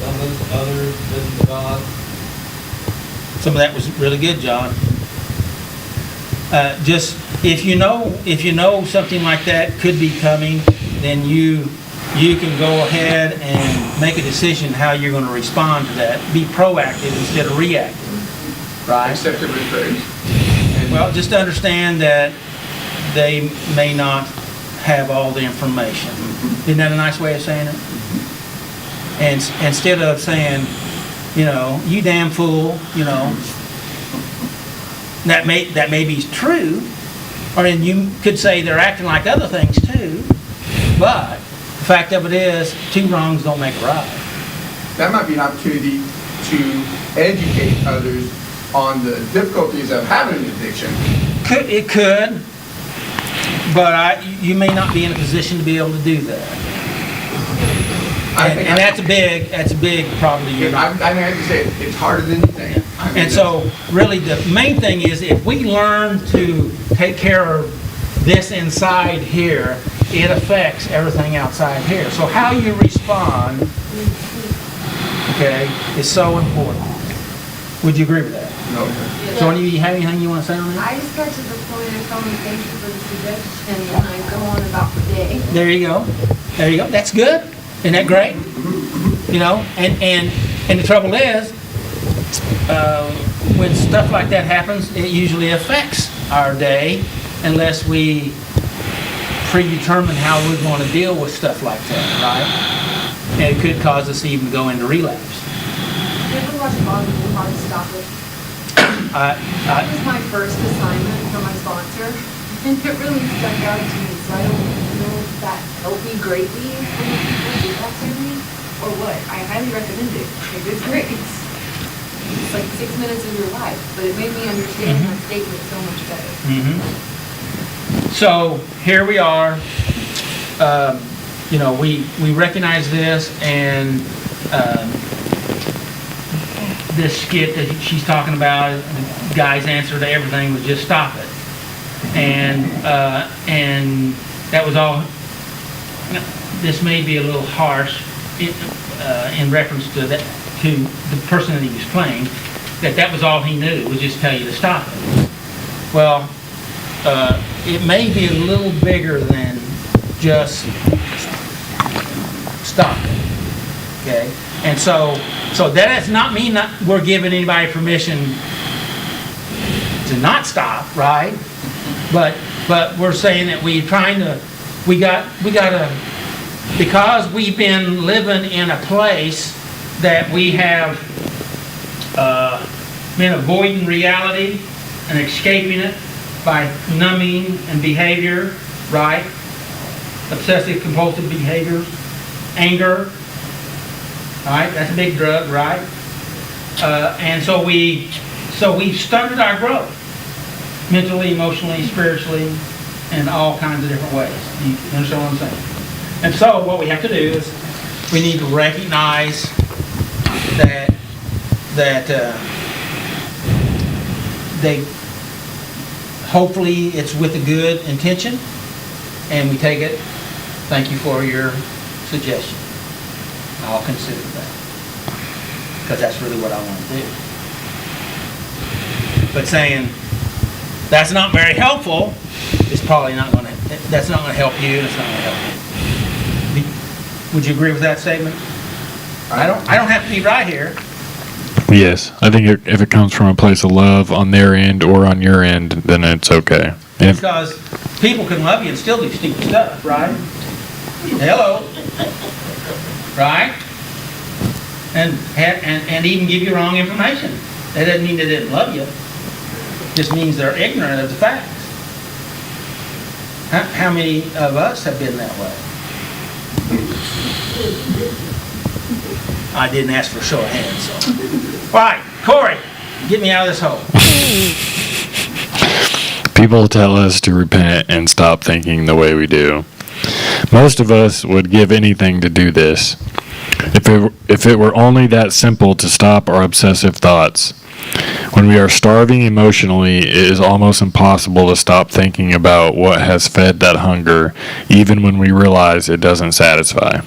don't listen to others, listen to God. Some of that was really good, John. Just, if you know something like that could be coming, then you can go ahead and make a decision how you're going to respond to that. Be proactive instead of reactive, right? Accept it with praise. Well, just understand that they may not have all the information. Isn't that a nice way of saying it? And instead of saying, you damn fool, that may be true, or then you could say they're acting like other things too, but fact of it is, 2 wrongs don't make a right. That might be an opportunity to educate others on the difficulties of having an addiction. It could, but you may not be in a position to be able to do that. And that's a big problem. I have to say, it's harder than you think. I mean, And so, really, the main thing is, if we learn to take care of this inside here, it affects everything outside here. So how you respond, okay, is so important. Would you agree with that? No. So, do you have anything you want to say on that? I just got to the point of telling thank you for the suggestion, and I go on about the day. There you go. There you go. That's good. Isn't that great? You know, and the trouble is, when stuff like that happens, it usually affects our day unless we predetermine how we're going to deal with stuff like that, right? And it could cause us even to go into relapse. You ever watch Bobby Hard to Stop It? That was my first assignment for my sponsor, and it really stuck out to me, so I don't know if that helped me greatly when people do that to me, or what. I highly recommend it. It's great. It's like 6 minutes of your life, but it made me understand that statement so much better. So here we are. You know, we recognize this, and this skit that she's talking about, the guy's answer to everything was just stop it. And that was all. This may be a little harsh in reference to that, to the person that he was playing, that was all he knew, was just tell you to stop it. Well, it may be a little bigger than just stop it, okay? And so that does not mean that we're giving anybody permission to not stop, right? But we're saying that we gotta, because we've been living in a place that we have been avoiding reality and escaping it by numbing and behavior, right? Obsessive compulsive behaviors, anger, right? That's a big drug, right? And so we've started our growth mentally, emotionally, spiritually, in all kinds of different ways. You understand what I'm saying? And so what we have to do is we need to recognize that they hopefully it's with a good intention, and we take it. Thank you for your suggestion. I'll consider that, because that's really what I want to do. But saying that's not very helpful is probably not going to. That's not going to help you, and it's not going to help you. Would you agree with that statement? I don't have to be right here. Yes, I think if it comes from a place of love on their end or on your end, then it's okay. Because people can love you and still do stupid stuff, right? Hello. Right? And even give you wrong information. That doesn't mean they didn't love you. It just means they're ignorant of the facts. How many of us have been that way? I didn't ask for a show of hands, so. All right, Corey, get me out of this hole. People tell us to repent and stop thinking the way we do. Most of us would give anything to do this. If it were only that simple to stop our obsessive thoughts. When we are starving emotionally, it is almost impossible to stop thinking about what has fed that hunger, even when we realize it doesn't satisfy.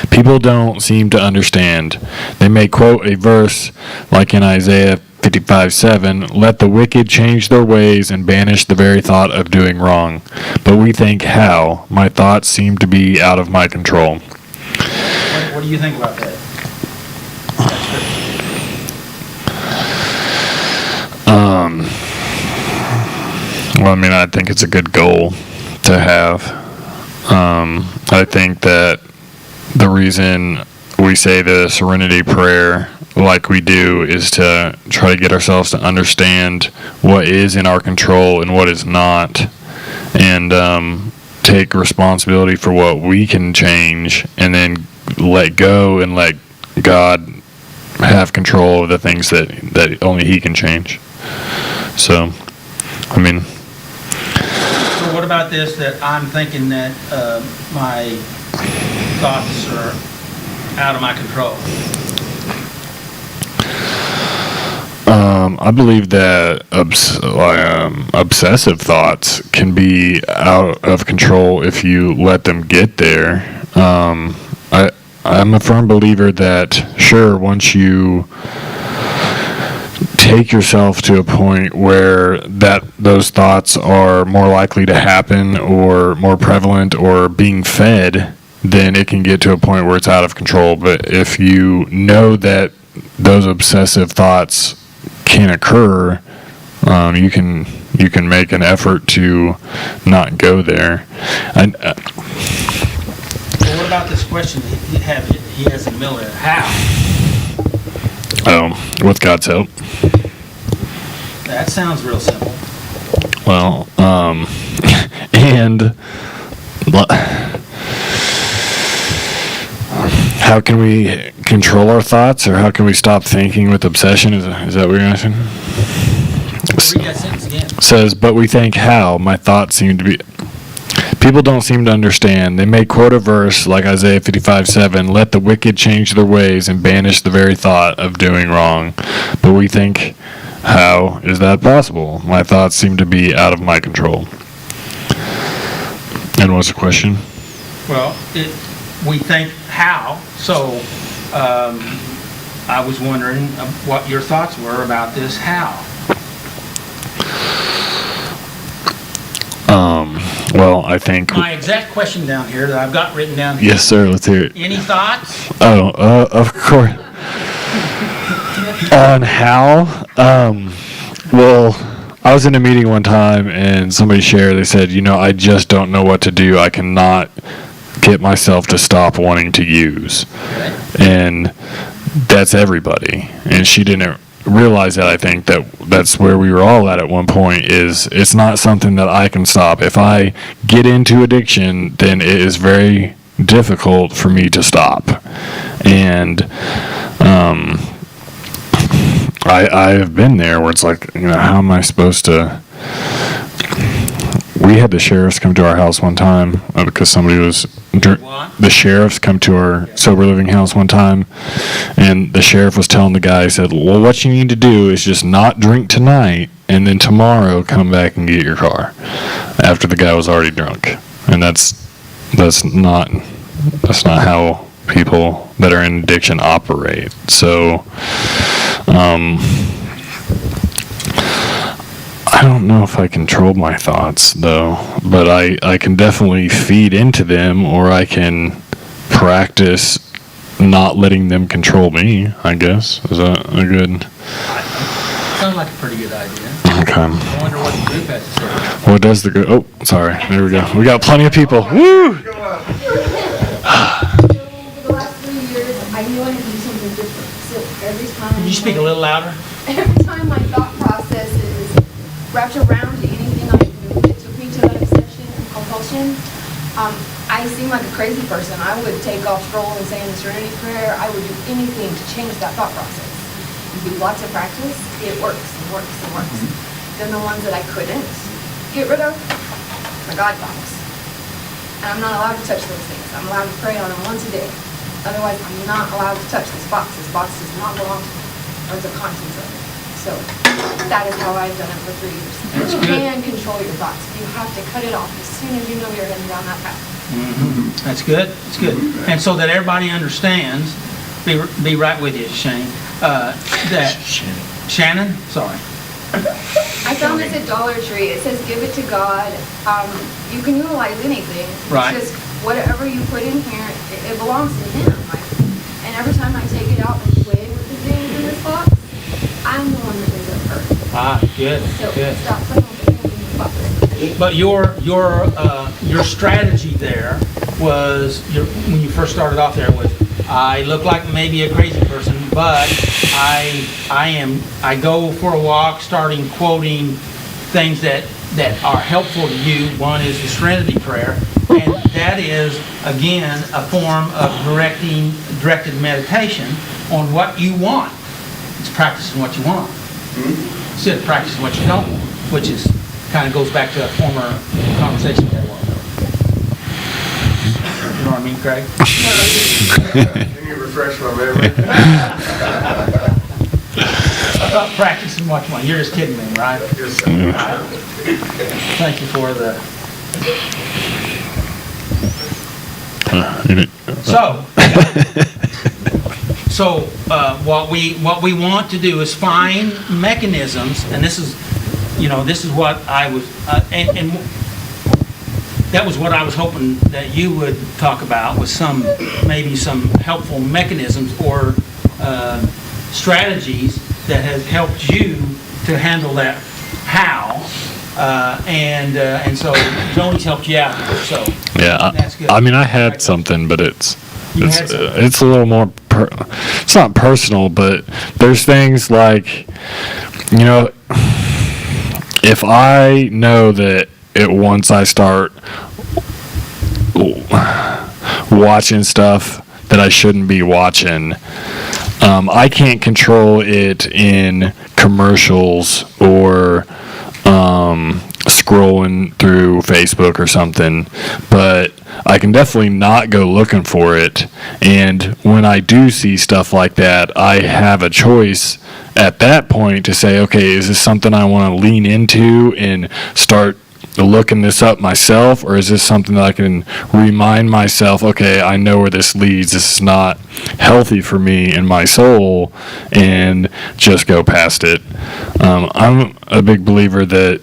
People don't seem to understand. They may quote a verse like in Isaiah 55:7, "Let the wicked change their ways and banish the very thought of doing wrong." But we think, how? My thoughts seem to be out of my control. What do you think about that? Well, I mean, I think it's a good goal to have. I think that the reason we say the serenity prayer like we do is to try to get ourselves to understand what is in our control and what is not. And take responsibility for what we can change and then let go and let God have control of the things that only he can change. So, I mean, So what about this, that I'm thinking that my thoughts are out of my control? I believe that obsessive thoughts can be out of control if you let them get there. I'm a firm believer that, sure, once you take yourself to a point where those thoughts are more likely to happen or more prevalent or being fed, then it can get to a point where it's out of control. But if you know that those obsessive thoughts can occur, you can make an effort to not go there. Well, what about this question he has in the middle there? How? With God's help. That sounds real simple. Well, and how can we control our thoughts, or how can we stop thinking with obsession? Is that what you're asking? Read that sentence again. Says, but we think how? My thoughts seem to be... People don't seem to understand. They may quote a verse like Isaiah 55:7, let the wicked change their ways and banish the very thought of doing wrong. But we think, how is that possible? My thoughts seem to be out of my control. And what's the question? Well, we think how, so I was wondering what your thoughts were about this how. Well, I think... My exact question down here that I've got written down here. Yes, sir, let's hear it. Any thoughts? Oh, of course. On how? Well, I was in a meeting one time and somebody shared, they said, I just don't know what to do. I cannot get myself to stop wanting to use. Okay. And that's everybody. And she didn't realize that. I think that's where we were all at one point, is it's not something that I can stop. If I get into addiction, then it is very difficult for me to stop. And I have been there where it's like, how am I supposed to... We had the sheriffs come to our house one time because somebody was... The sheriffs come to our sober living house one time, and the sheriff was telling the guy, he said, well, what you need to do is just not drink tonight, and then tomorrow come back and get your car, after the guy was already drunk. And that's not how people that are in addiction operate. So, I don't know if I control my thoughts, though, but I can definitely feed into them, or I can practice not letting them control me, I guess. Is that a good... Sounds like a pretty good idea. Okay. I wonder what the group has to say. What does the group... Oh, sorry. There we go. We got plenty of people. Woo! For the last 3 years, I knew I had to do something different. So every time... Can you speak a little louder? Every time my thought process is wrapped around anything I do that took me to that obsession and compulsion, I seem like a crazy person. I would take off scrolling and saying the Serenity Prayer. I would do anything to change that thought process. You do lots of practice, it works and works and works. Then the ones that I couldn't get rid of, my God thoughts. And I'm not allowed to touch those things. I'm allowed to pray on them once a day. Otherwise, I'm not allowed to touch this box. This box does not belong to me, or the contents of it. So that is how I've done it for 3 years. That's You good. can control your thoughts. You have to cut it off as soon as you know you're heading down that path. Mm-hmm. That's good. That's good. And so that everybody understands, be right with you, Shane, that... Shannon? Sorry. I found this at Dollar Tree. It says, give it to God. You can utilize anything. Right. It's just whatever you put in here, it belongs to Him. And every time I take it out and play with the things in this box, I'm the one that ends up hurt. Ah, good, So good. stop putting the things in the box. But your strategy there was, when you first started off there, was, I look like maybe a crazy person, but I go for a walk starting quoting things that are helpful to you. One is the Serenity Prayer, and that is, again, a form of directed meditation on what you want. It's practicing what you want, instead of practicing what you don't want, which is, kind of goes back to a former conversation we had a while ago. You know what I mean, Craig? Can you refresh my memory? About practicing what you want. You're just kidding me, right? Yes, sir. Thank you for the... What we want to do is find mechanisms, and this is what I was, and that was what I was hoping that you would talk about, was maybe some helpful mechanisms or strategies that have helped you to handle that how, and so Tony's helped you out here, so Yeah, that's good. I mean, I had something, but it's You had something. it's a little more. It's not personal, but there's things like, if I know that once I start watching stuff that I shouldn't be watching, I can't control it in commercials or scrolling through Facebook or something, but I can definitely not go looking for it. And when I do see stuff like that, I have a choice at that point to say, okay, is this something I want to lean into and start looking this up myself, or is this something that I can remind myself, okay, I know where this leads, this is not healthy for me and my soul, and just go past it. I'm a big believer that,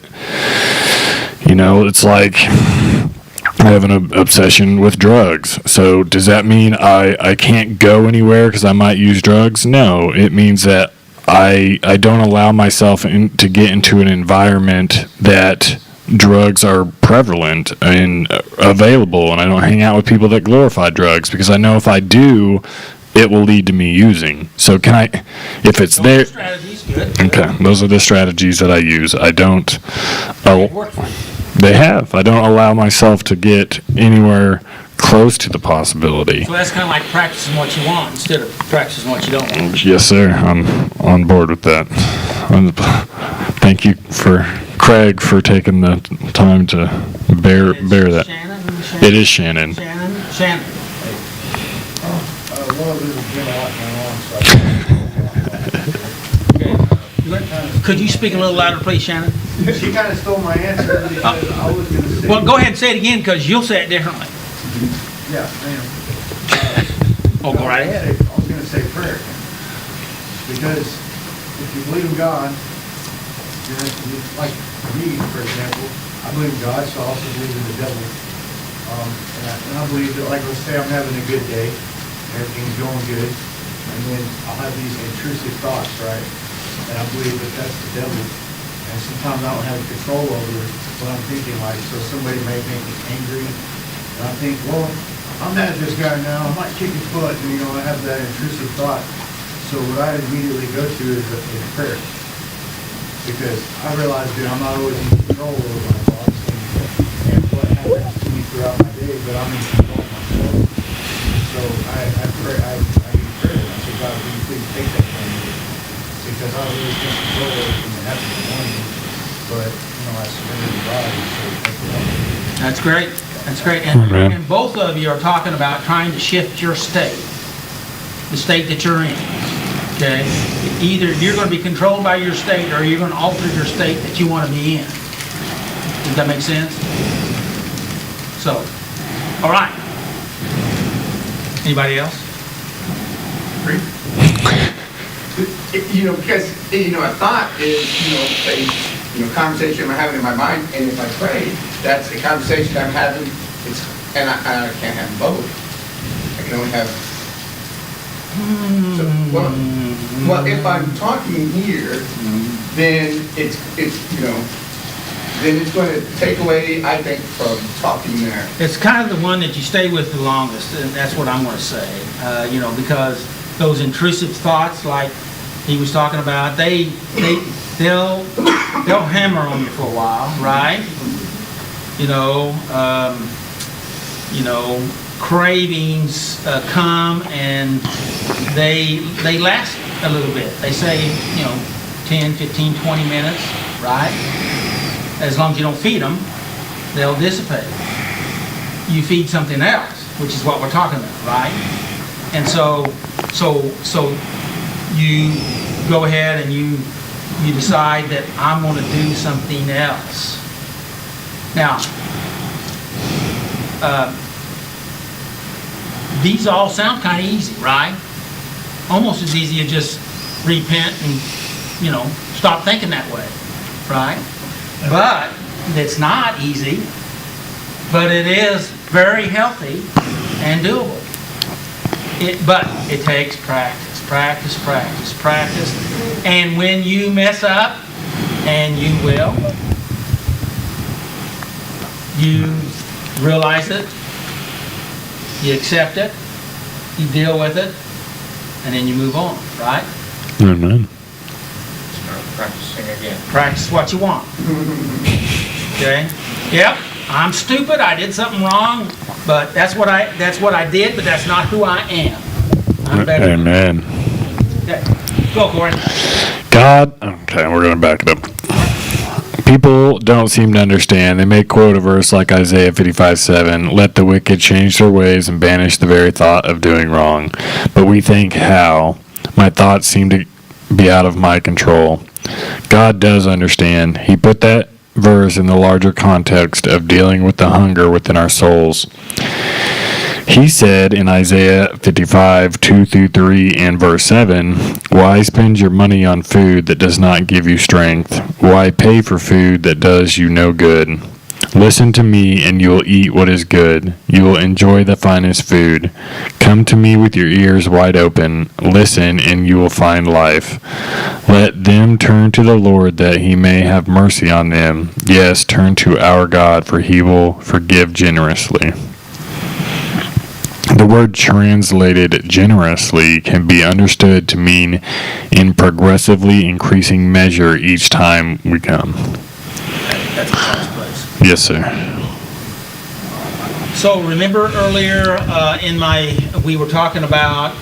it's like I have an obsession with drugs. So does that mean I can't go anywhere because I might use drugs? No, it means that I don't allow myself to get into an environment that drugs are prevalent and available, and I don't hang out with people that glorify drugs, because I know if I do, it will lead to me using. So if it's there, Strategies, good. okay, those are the strategies that I use. I don't, Work for you. they have. I don't allow myself to get anywhere close to the possibility. So that's kind of like practicing what you want instead of practicing what you don't want. Yes, sir. I'm on board with that. Thank you Craig for taking the time to bear that. Shannon? It is Shannon. Shannon. Well, there's been a lot going on, so Could you speak a little louder, please, Shannon? She kind of stole my answer because I was going to say. Well, go ahead and say it again, because you'll say it differently. Yeah, ma'am. Oh, go right ahead. I was going to say prayer. Because if you believe in God, like me, for example, I believe in God, so I also believe in the devil. And I believe that, like, let's say I'm having a good day, everything's going good, and then I'll have these intrusive thoughts, right? And I believe that that's the devil. And sometimes I don't have control over what I'm thinking, like, so somebody may make me angry, and I think, well, I'm mad at this guy now, I might kick his butt, and, I have that intrusive thought. So what I immediately go to is prayer. Because I realize that I'm not always in control over my thoughts and what happens to me throughout my day, but I'm in control of myself. So I pray, I use prayer. I say, God, will you please take that from me? Because I don't really can't control everything that happens in the morning, but, I surrender to God. So That's great. That's great. And both of you are talking about trying to shift your state, the state that you're in. Okay? Either you're going to be controlled by your state, or you're going to alter your state that you want to be in. Does that make sense? So, all right. Anybody else? Because, a thought is, a conversation I'm having in my mind, and if I pray, that's a conversation I'm having, and I can't have both. I can only have. So, well, if I'm talking here, then it's then it's going to take away, I think, from talking there. It's kind of the one that you stay with the longest, and that's what I'm going to say. Because those intrusive thoughts, like he was talking about, they'll hammer on you for a while, right? Cravings come and they last a little bit. They say, 10, 15, 20 minutes, right? As long as you don't feed them, they'll dissipate. You feed something else, which is what we're talking about, right? And so you go ahead and you decide that I'm going to do something else. Now, these all sound kind of easy, right? Almost as easy as just repent and, stop thinking that way, right? But it's not easy, but it is very healthy and doable. But it takes practice. And when you mess up, and you will, you realize it, you accept it, you deal with it, and then you move on, right? Amen. Start practicing again. Practice what you want. Okay? Yep, I'm stupid, I did something wrong, but that's what I did, but that's not who I am. I'm better. Amen. Okay. Go, Corey. God, okay, we're going to back it up. People don't seem to understand. They may quote a verse like Isaiah 55:7, "Let the wicked change their ways and banish the very thought of doing wrong." But we think, how? My thoughts seem to be out of my control. God does understand. He put that verse in the larger context of dealing with the hunger within our souls. He said in Isaiah 55:2-3 and verse 7, "Why spend your money on food that does not give you strength? Why pay for food that does you no good? Listen to me and you will eat what is good. You will enjoy the finest food. Come to me with your ears wide open. Listen and you will find life. Let them turn to the Lord that he may have mercy on them. Yes, turn to our God, for he will forgive generously." The word translated generously can be understood to mean in progressively increasing measure each time we come. That's the first place. Yes, sir. So remember earlier we were talking about,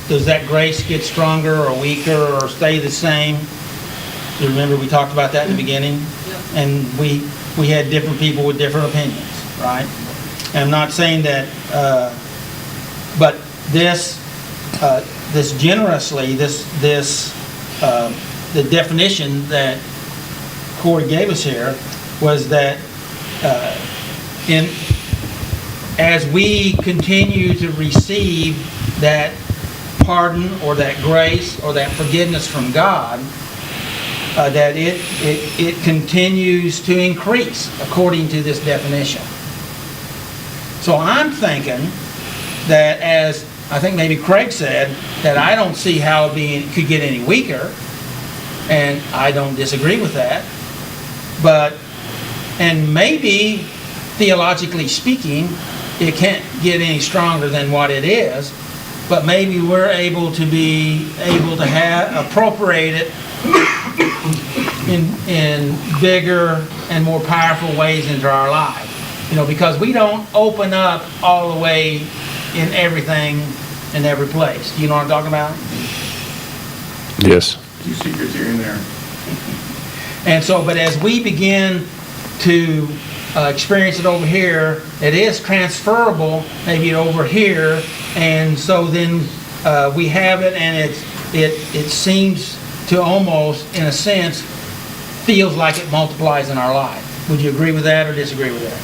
does that grace get stronger or weaker or stay the same? You remember we talked about that in the beginning? And we had different people with different opinions, right? And I'm not saying that, but this generously, the definition that Corey gave us here was that as we continue to receive that pardon or that grace or that forgiveness from God, that it continues to increase according to this definition. So I'm thinking that, as I think maybe Craig said, that I don't see how it could get any weaker, and I don't disagree with that. And maybe, theologically speaking, it can't get any stronger than what it is, but maybe we're able to appropriate it in bigger and more powerful ways into our life. Because we don't open up all the way in everything in every place. You know what I'm talking about? Yes. Two secrets here and there. And so, but as we begin to experience it over here, it is transferable maybe over here, and so then we have it, and it seems to almost, in a sense, feels like it multiplies in our life. Would you agree with that or disagree with that?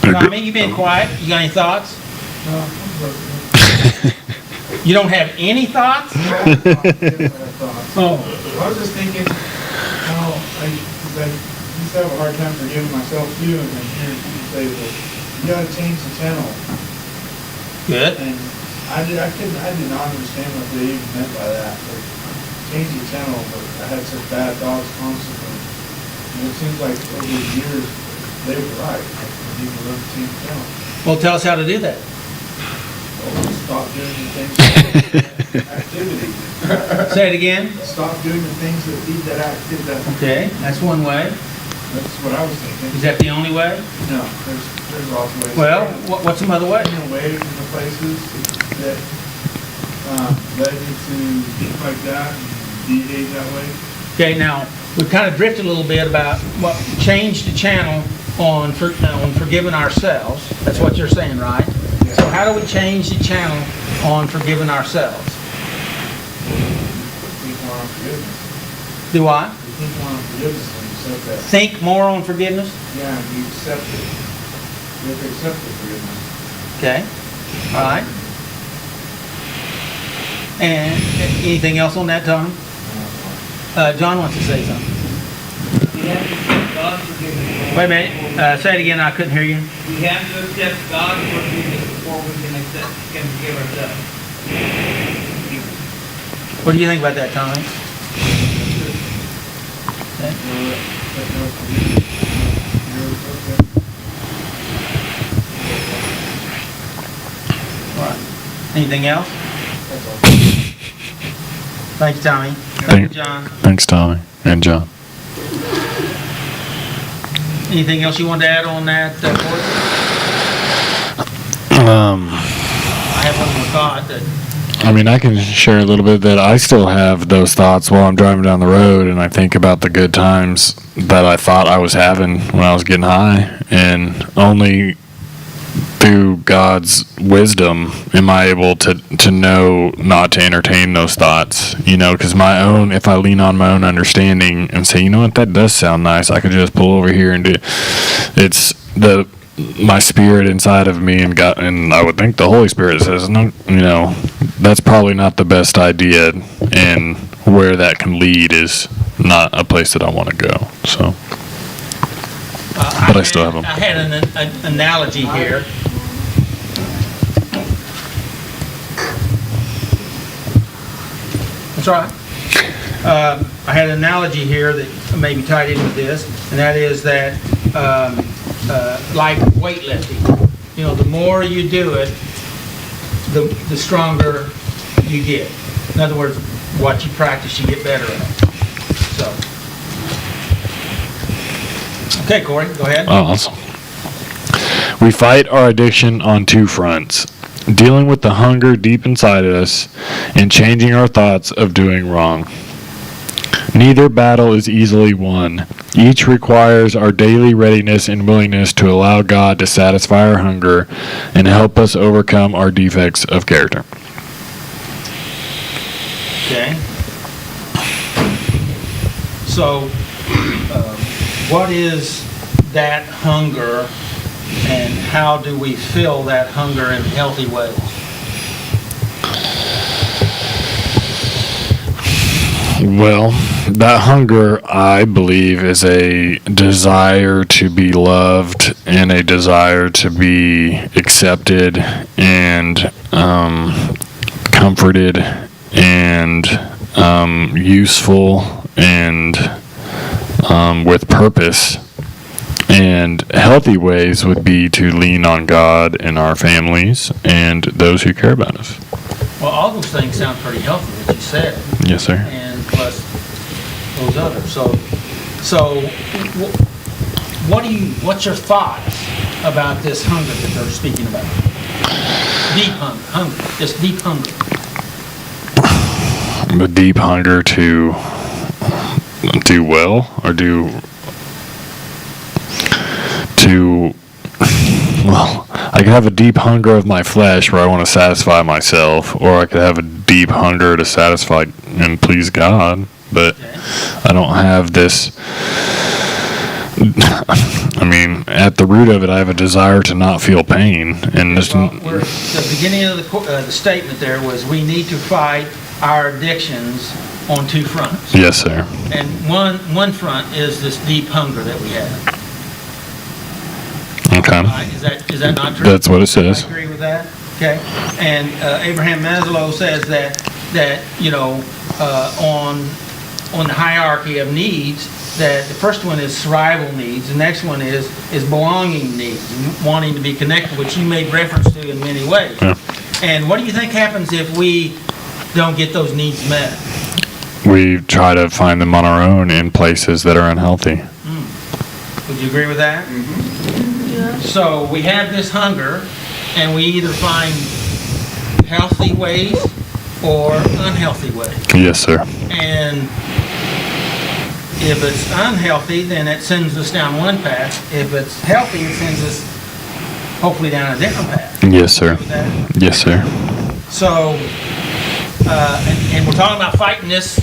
Tommy, you been quiet. You got any thoughts? You don't have any thoughts? Oh. I was just thinking, I used to have a hard time forgiving myself too, and then hearing people say, well, you gotta change the channel. Good. And I did not understand what they even meant by that, like, change the channel, but I had such bad thoughts constantly. And it seems like over the years, they were right, I need to learn to change the channel. Well, tell us how to do that. Well, just stop doing the things that activity. Say it again? Stop doing the things that feed that activity. Okay, that's one way. That's what I was thinking. Is that the only way? No, there's lots of ways. Well, what's some other way? Staying away from the places that, led you to think like that and behave that way. Okay, now, we've kind of drifted a little bit about what, change the channel on forgiving ourselves. That's what you're saying, right? So how do we change the channel on forgiving ourselves? Think more on forgiveness. Do I? You think more on forgiveness when you said that. Think more on forgiveness? Yeah, and you accept it. You have to accept the forgiveness. Okay, all right. And anything else on that, Tony? John wants to say something. We have to accept God's forgiveness. Wait a minute, say it again, I couldn't hear you. We have to accept God's forgiveness before we can forgive ourselves. What do you think about that, Tommy? All right. Anything else? Thank you, Tommy. Thank you, John. Thanks, Tommy and John. Anything else you want to add on that, Cory? I have one more thought that, I mean, I can share a little bit that I still have those thoughts while I'm driving down the road, and I think about the good times that I thought I was having when I was getting high, and only through God's wisdom am I able to know not to entertain those thoughts, you know, because if I lean on my own understanding and say, you know what, that does sound nice, I could just pull over here and do it's my spirit inside of me, and God, and I would think the Holy Spirit says, no, you know, that's probably not the best idea, and where that can lead is not a place that I want to go, so. But I still have them. I had an analogy here. That's all right. I had an analogy here that may be tied in with this, and that is that like weightlifting. You know, the more you do it, the stronger you get. In other words, what you practice, you get better at. So. Okay, Cory, go ahead. Oh, awesome. We fight our addiction on two fronts: dealing with the hunger deep inside of us and changing our thoughts of doing wrong. Neither battle is easily won. Each requires our daily readiness and willingness to allow God to satisfy our hunger and help us overcome our defects of character. Okay. So, what is that hunger, and how do we fill that hunger in healthy ways? Well, that hunger, I believe, is a desire to be loved and a desire to be accepted and comforted and useful and with purpose. And healthy ways would be to lean on God and our families and those who care about us. Well, all those things sound pretty healthy that you said. Yes, sir. And plus those others. So what's your thoughts about this hunger that they're speaking about? Deep hunger, just deep hunger. The deep hunger to do well, or well, I could have a deep hunger of my flesh where I want to satisfy myself, or I could have a deep hunger to satisfy and please God, but I don't have this. I mean, at the root of it, I have a desire to not feel pain, and this. Well, the beginning of the statement there was we need to fight our addictions on two fronts. Yes, sir. And one front is this deep hunger that we have. Okay. Is that not true? That's what it says. I agree with that. Okay. And Abraham Maslow says that you know on the hierarchy of needs, that the first one is survival needs, the next one is belonging needs, wanting to be connected, which you made reference to in many ways. Yeah. And what do you think happens if we don't get those needs met? We try to find them on our own in places that are unhealthy. Would you agree with that? So we have this hunger, and we either find healthy ways or unhealthy ways. Yes, sir. And if it's unhealthy, then it sends us down one path. If it's healthy, it sends us hopefully down a different path. Yes, sir. With that? Yes, sir. So, and we're talking about fighting this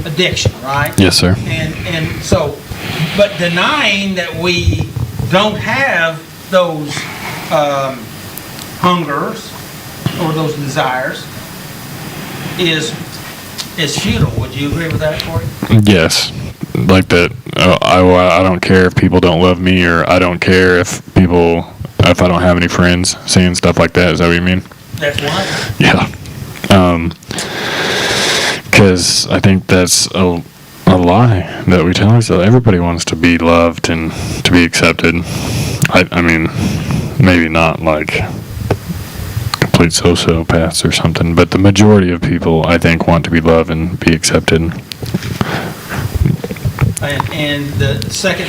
addiction, right? Yes, sir. And so, but denying that we don't have those hungers or those desires is futile. Would you agree with that, Corey? Yes. Like that, I don't care if people don't love me, or I don't care if I don't have any friends, saying stuff like that. Is that what you mean? That's one. Yeah. Because I think that's a lie that we tell ourselves. Everybody wants to be loved and to be accepted. I mean, maybe not like complete sociopaths or something, but the majority of people, I think, want to be loved and be accepted. And the second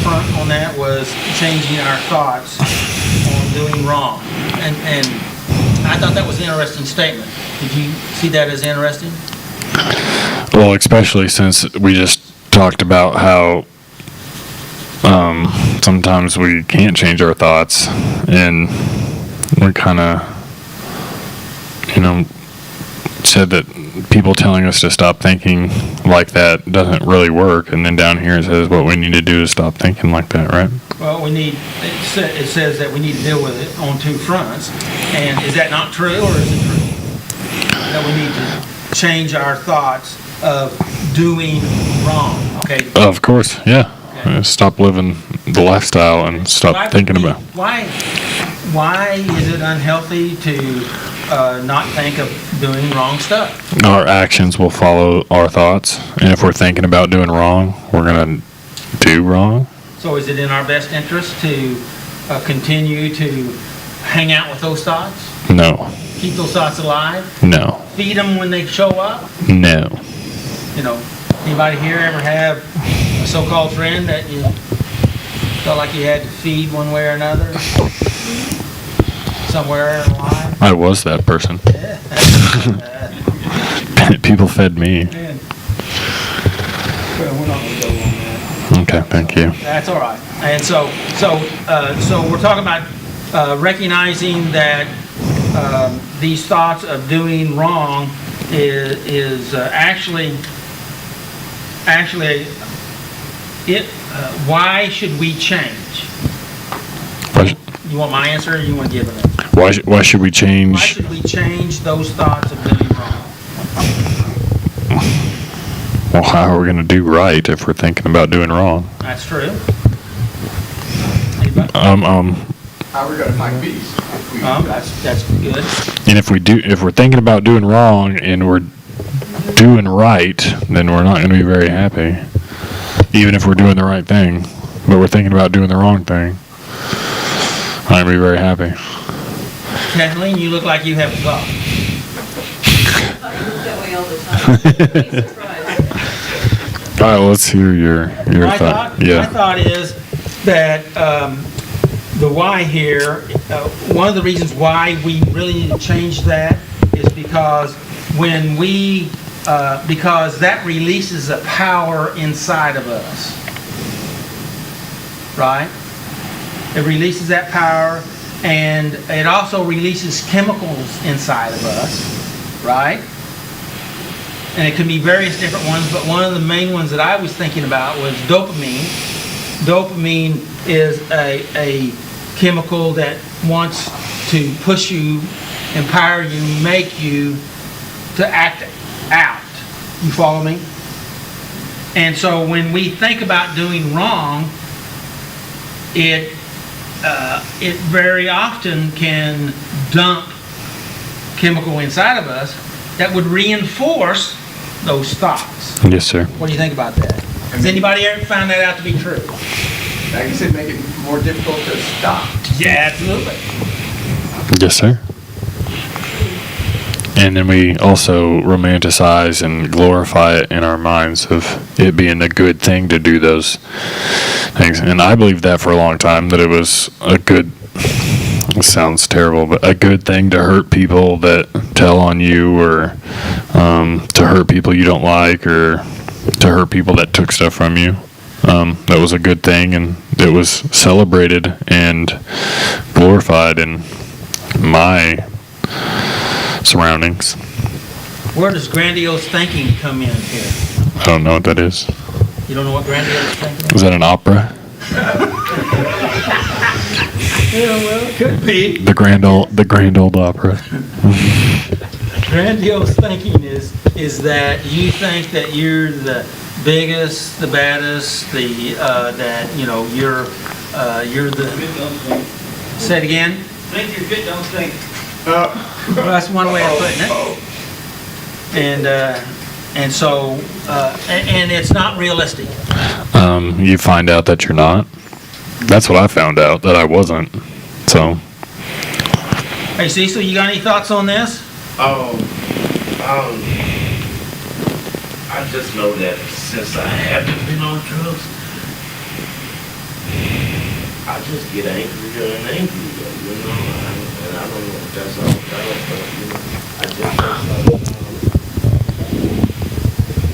front on that was changing our thoughts on doing wrong. And I thought that was an interesting statement. Did you see that as interesting? Well, especially since we just talked about how sometimes we can't change our thoughts, and we kind of, said that people telling us to stop thinking like that doesn't really work, and then down here it says what we need to do is stop thinking like that, right? Well, it says that we need to deal with it on two fronts. And is that not true, or is it true? That we need to change our thoughts of doing wrong, okay? Of course, yeah. Okay. Stop living the lifestyle and stop thinking about. Why is it unhealthy to not think of doing wrong stuff? Our actions will follow our thoughts, and if we're thinking about doing wrong, we're gonna do wrong. So is it in our best interest to continue to hang out with those thoughts? No. Keep those thoughts alive? No. Feed them when they show up? No. Anybody here ever have a so-called friend that you felt like you had to feed one way or another? Somewhere in life? I was that person. Yeah. People fed me. Man. Well, we're not gonna go on that. Okay, thank you. That's all right. And so we're talking about recognizing that these thoughts of doing wrong is actually why should we change? You want my answer, or you want to give it? Why should we change? Why should we change those thoughts of doing wrong? Well, how are we going to do right if we're thinking about doing wrong? That's true. Anybody? How are we gonna find peace? That's good. And if we're thinking about doing wrong and we're doing right, then we're not going to be very happy. Even if we're doing the right thing, but we're thinking about doing the wrong thing, I'm not going to be very happy. Kathleen, you look like you have a thought. I look that way all the time. Be surprised. All right, let's hear your My thought. My Yeah. thought is that the why here, one of the reasons why we really need to change that is because because that releases a power inside of us, right? It releases that power, and it also releases chemicals inside of us, right? And it can be various different ones, but one of the main ones that I was thinking about was dopamine. Dopamine is a chemical that wants to push you, empower you, make you to act out. You follow me? And so when we think about doing wrong, it very often can dump chemical inside of us that would reinforce those thoughts. Yes, sir. What do you think about that? Has anybody ever found that out to be true? Like you said, make it more difficult to stop. Yeah, absolutely. Yes, sir. And then we also romanticize and glorify it in our minds of it being a good thing to do those things. And I believed that for a long time, that it was a good, it sounds terrible, but a good thing to hurt people that tell on you, or to hurt people you don't like, or to hurt people that took stuff from you. That was a good thing, and it was celebrated and glorified in my surroundings. Where does grandiose thinking come in here? I don't know what that is. You don't know what grandiose thinking Is that an opera? Yeah, well, it could be. The grand old opera. Grandiose thinking is that you think that you're the biggest, the baddest, that, you know, you're the, say it again? Think you're good, don't think. Well, that's one way of putting it. And so, and it's not realistic. You find out that you're not. That's what I found out, that I wasn't. So, Hey, Cecil, you got any thoughts on this? I just know that since I haven't been on drugs, I just get angrier and angrier, you know, and I don't know if that's all bad, but, you know, I just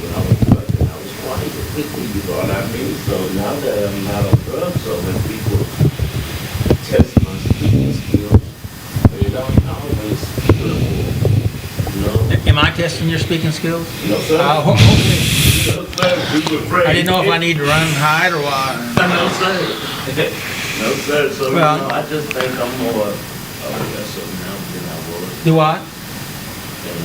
when I was drugging, I was quiet, you know what I mean? So now that I'm not on drugs, so when people test my speaking skills, they don't always feel, you know? Am I testing your speaking skills? No, sir. Okay. No, sir. We were afraid. I didn't know if I need to run, hide, or what. No, sir. No, sir. So, Well- you know, I just think I'm more aggressive now than I was. Do what? And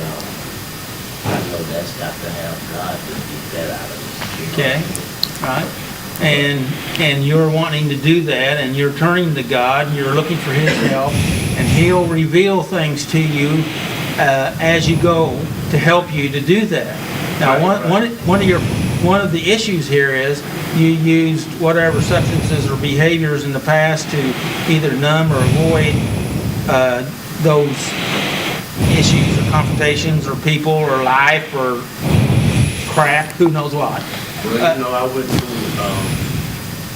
I know that's got to have God to get that out of us. you know? Okay, right. And you're wanting to do that, and you're turning to God, and you're looking for His help, and He'll reveal things to you as you go to help you to do that. Now, one of the issues here is you used whatever substances or behaviors in the past to either numb or avoid those issues or confrontations or people or life or crap, who knows what. Well, you know, I went through,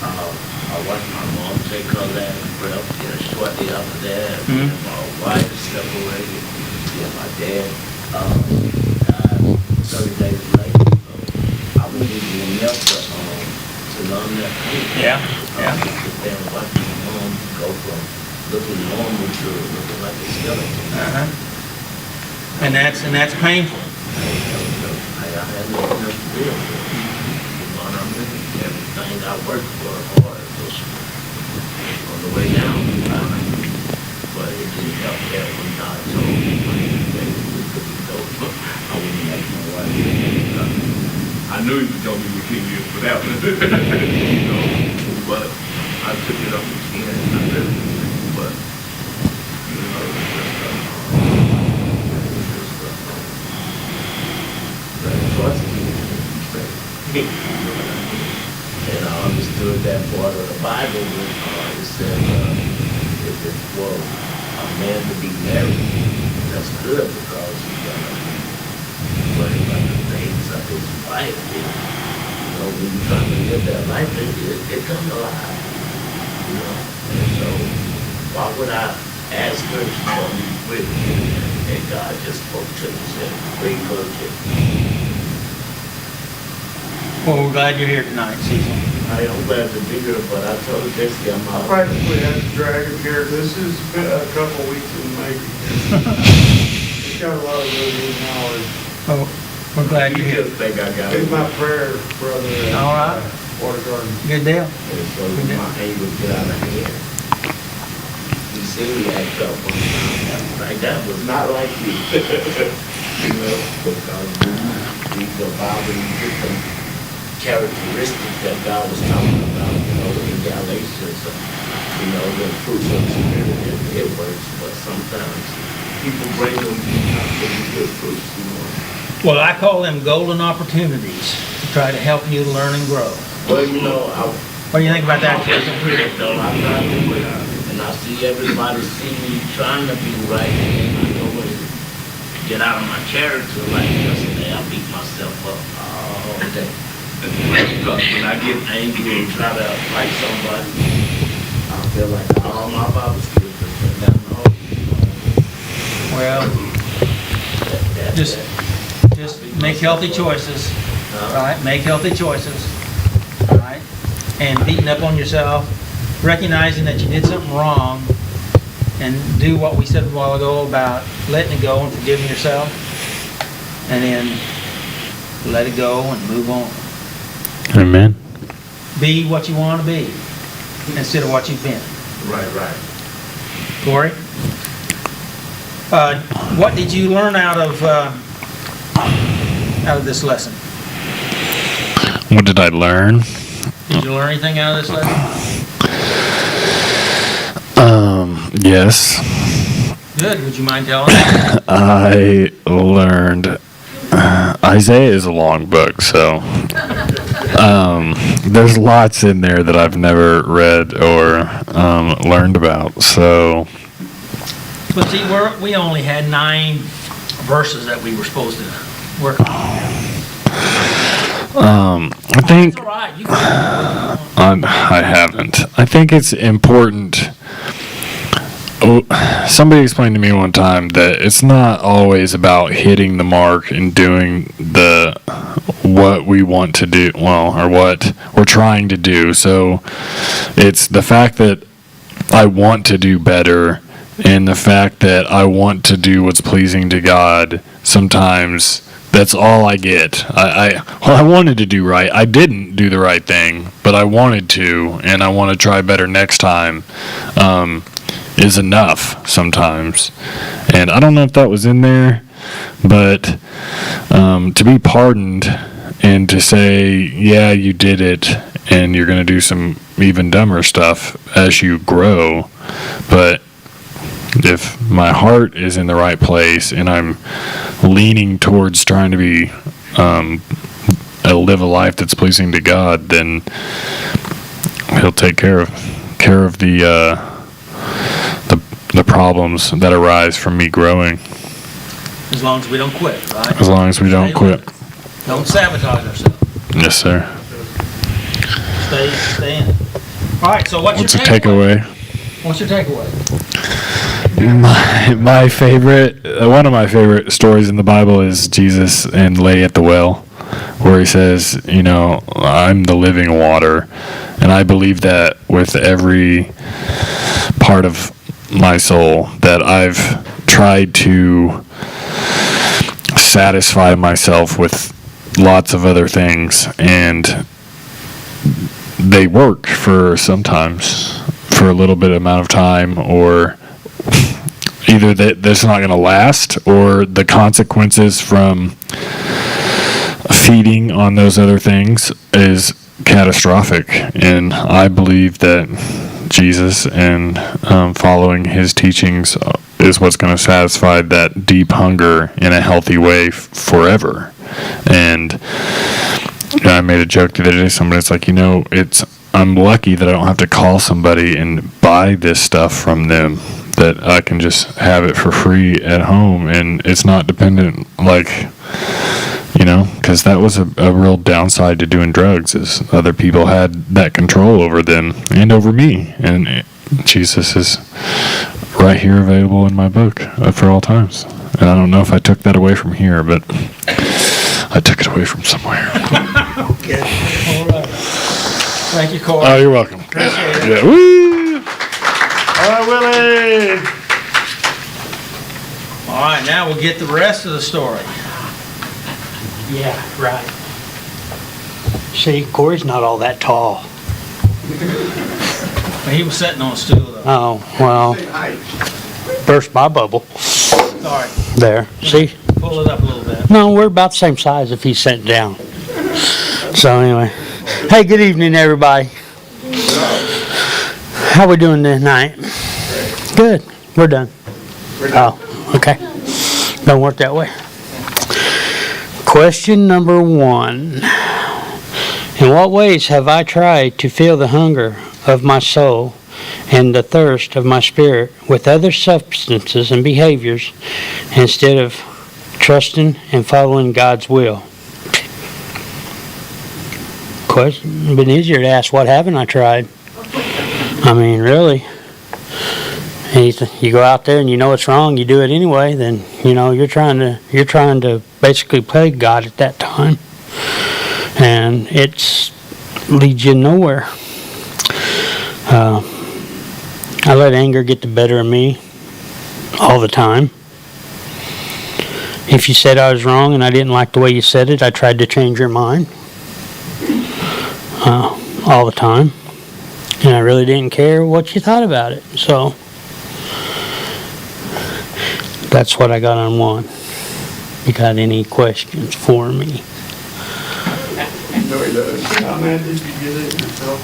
I watched my mom take her last breath, you know, shortly after that. Mhm. My wife separated, yeah, my dad died 30 days later. So I was using enough to numb that pain. Yeah, yeah. I sit there and watch my mom go from looking normal to looking like a skeleton. Uh-huh. And that's painful. I had no enough to deal with. Everything I worked for hard was on the way down. But it didn't help that when God told me that we could be over. I wouldn't make my wife. I knew He was going to be with me for that one. You know, but I took it up again and I really did. But, you know, and I understood that part of the Bible when it said, if it's for a man to be married, that's good because he's gonna worry about the things of his wife. You know, when you're trying to live that life, it comes alive. You know, and so why would I ask her to come with me? And God just spoke to me and said, bring her to me. Well, we're glad you're here tonight, Cecil. I am glad to be here, but I told Jesse I'm I out. practically had to drag him here. This has been a couple weeks in the making. He's got a lot of really good knowledge. Oh, we're glad You you're here. just think I got He's it. my prayer brother at All right. Water Garden. Good deal. And so my anger get out of hand. You see me act up one time. Like that was not like you. You know, because we the Bible, you get some characteristics that God was talking about, you know, in Galatians, you know, the fruits of the Spirit, it works, but sometimes people bring them not really good fruits, you know. Well, I call them golden opportunities to try to help you learn and grow. Well, you know, What do you think about that? I'm just a critic, though. I'm not a critic. and I see everybody see me trying to be right, and I go and get out of my character. Like yesterday, I beat myself up all day. Because when I get angry and try to fight somebody, I feel like all my Bible skills just went down the hole. Well, just make healthy choices, right? Make healthy choices, right? And beating up on yourself, recognizing that you did something wrong, and do what we said a while ago about letting it go and forgiving yourself, and then let it go and move on. Amen. Be what you want to be instead of what you've been. Right. Corey? What did you learn out of this lesson? What did I learn? Did you learn anything out of this lesson? Yes. Good. Would you mind telling me? I learned Isaiah is a long book, so there's lots in there that I've never read or learned about. So, But see, we only had 9 verses that we were supposed to work on. I think It's all right. You can I haven't. I think it's important. Somebody explained to me one time that it's not always about hitting the mark and doing what we want to do, or what we're trying to do. So it's the fact that I want to do better, and the fact that I want to do what's pleasing to God. Sometimes that's all I get. I wanted to do right. I didn't do the right thing, but I wanted to, and I want to try better next time. Is enough sometimes. And I don't know if that was in there, but to be pardoned and to say, yeah, you did it, and you're going to do some even dumber stuff as you grow. But if my heart is in the right place and I'm leaning towards trying to be live a life that's pleasing to God, then He'll take care of the problems that arise from me growing. As long as we don't quit, right? As long as we don't quit. Don't sabotage ourselves. Yes, sir. Stay in it. All right, so what's What's your a takeaway? What's your takeaway? My favorite, one of my favorite stories in the Bible is Jesus and lay at the well, where he says, I'm the living water. And I believe that with every part of my soul, that I've tried to satisfy myself with lots of other things, and they work for sometimes for a little bit amount of time, or either that's not going to last, or the consequences from feeding on those other things is catastrophic. And I believe that Jesus and following his teachings is what's going to satisfy that deep hunger in a healthy way forever. And I made a joke the other day. Somebody's like, I'm lucky that I don't have to call somebody and buy this stuff from them, that I can just have it for free at home, and it's not dependent, because that was a real downside to doing drugs, is other people had that control over them and over me. And Jesus is right here available in my book for all times. And I don't know if I took that away from here, but I took it away from somewhere. Okay. All right. Thank you, Corey. Oh, you're welcome. Appreciate it. Yeah. Woo! All right, Willie. All right, now we'll get the rest of the story. Yeah, right. See, Corey's not all that tall. He was sitting on a stool, though. Oh, well, burst my bubble. Sorry. There, see? Pull it up a little bit. No, we're about the same size if he's sitting down. So anyway, hey, good evening, everybody. How we doing tonight? Good. We're done. Oh, okay. Don't work that way. Question number 1. In what ways have I tried to fill the hunger of my soul and the thirst of my spirit with other substances and behaviors instead of trusting and following God's will. Question, been easier to ask, what haven't I tried? I mean, really. And you go out there and you know it's wrong, you do it anyway, then, you're trying to basically play God at that time. And it leads you nowhere. I let anger get the better of me all the time. If you said I was wrong and I didn't like the way you said it, I tried to change your mind. All the time. And I really didn't care what you thought about it. So, that's what I got on one. You got any questions for me? No, he does. How mad did you get it yourself?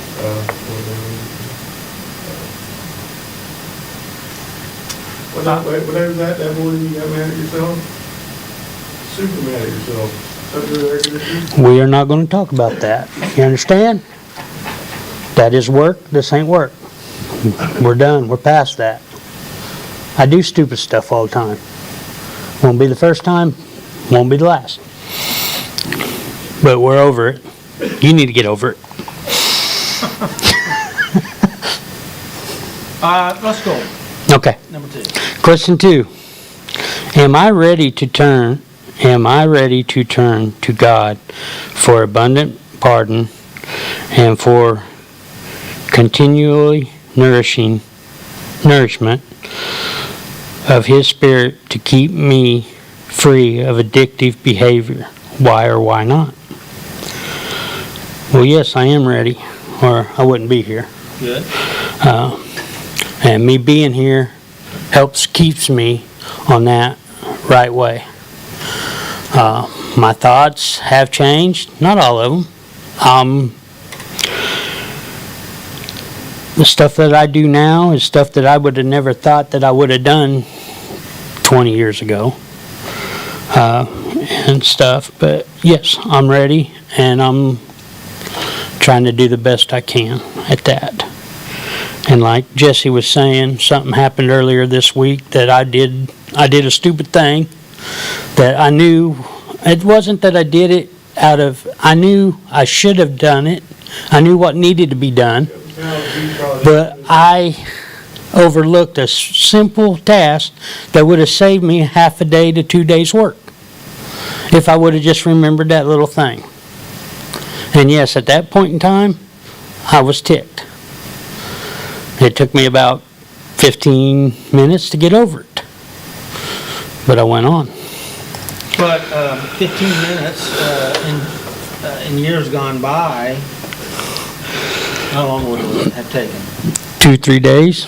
Whatever that morning you got mad at yourself? Super mad at yourself. Up to the air conditioner? We are not going to talk about that. You understand? That is work. This ain't work. We're done. We're past that. I do stupid stuff all the time. Won't be the first time. Won't be the last. But we're over it. You need to get over it. Let's go. Okay. Number 2. Question 2. Am I ready to turn to God for abundant pardon and for continually nourishment of His Spirit to keep me free of addictive behavior? Why or why not? Well, yes, I am ready, or I wouldn't be here. Good. And me being here keeps me on that right way. My thoughts have changed, not all of them. The stuff that I do now is stuff that I would have never thought that I would have done 20 years ago. And stuff, but yes, I'm ready, and I'm trying to do the best I can at that. And like Jesse was saying, something happened earlier this week that I did a stupid thing that I knew, it wasn't that I did it I knew I should have done it. I knew what needed to be done, but I overlooked a simple task that would have saved me half a day to 2 days work if I would have just remembered that little thing. And yes, at that point in time, I was ticked. It took me about 15 minutes to get over it. But I went on. But 15 minutes in years gone by, how long would it have taken? 2-3 days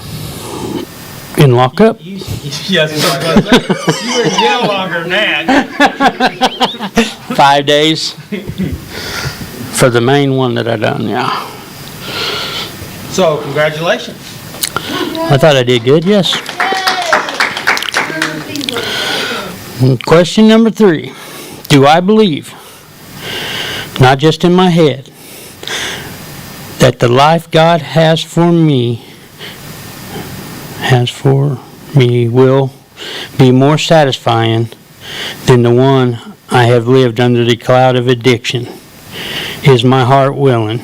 in lockup. Yes, you were in jail longer than that. 5 days for the main one that I done, yeah. So, congratulations. I thought I did good, yes. Question number 3. Do I believe, not just in my head, that the life God has for me will be more satisfying than the one I have lived under the cloud of addiction? Is my heart willing?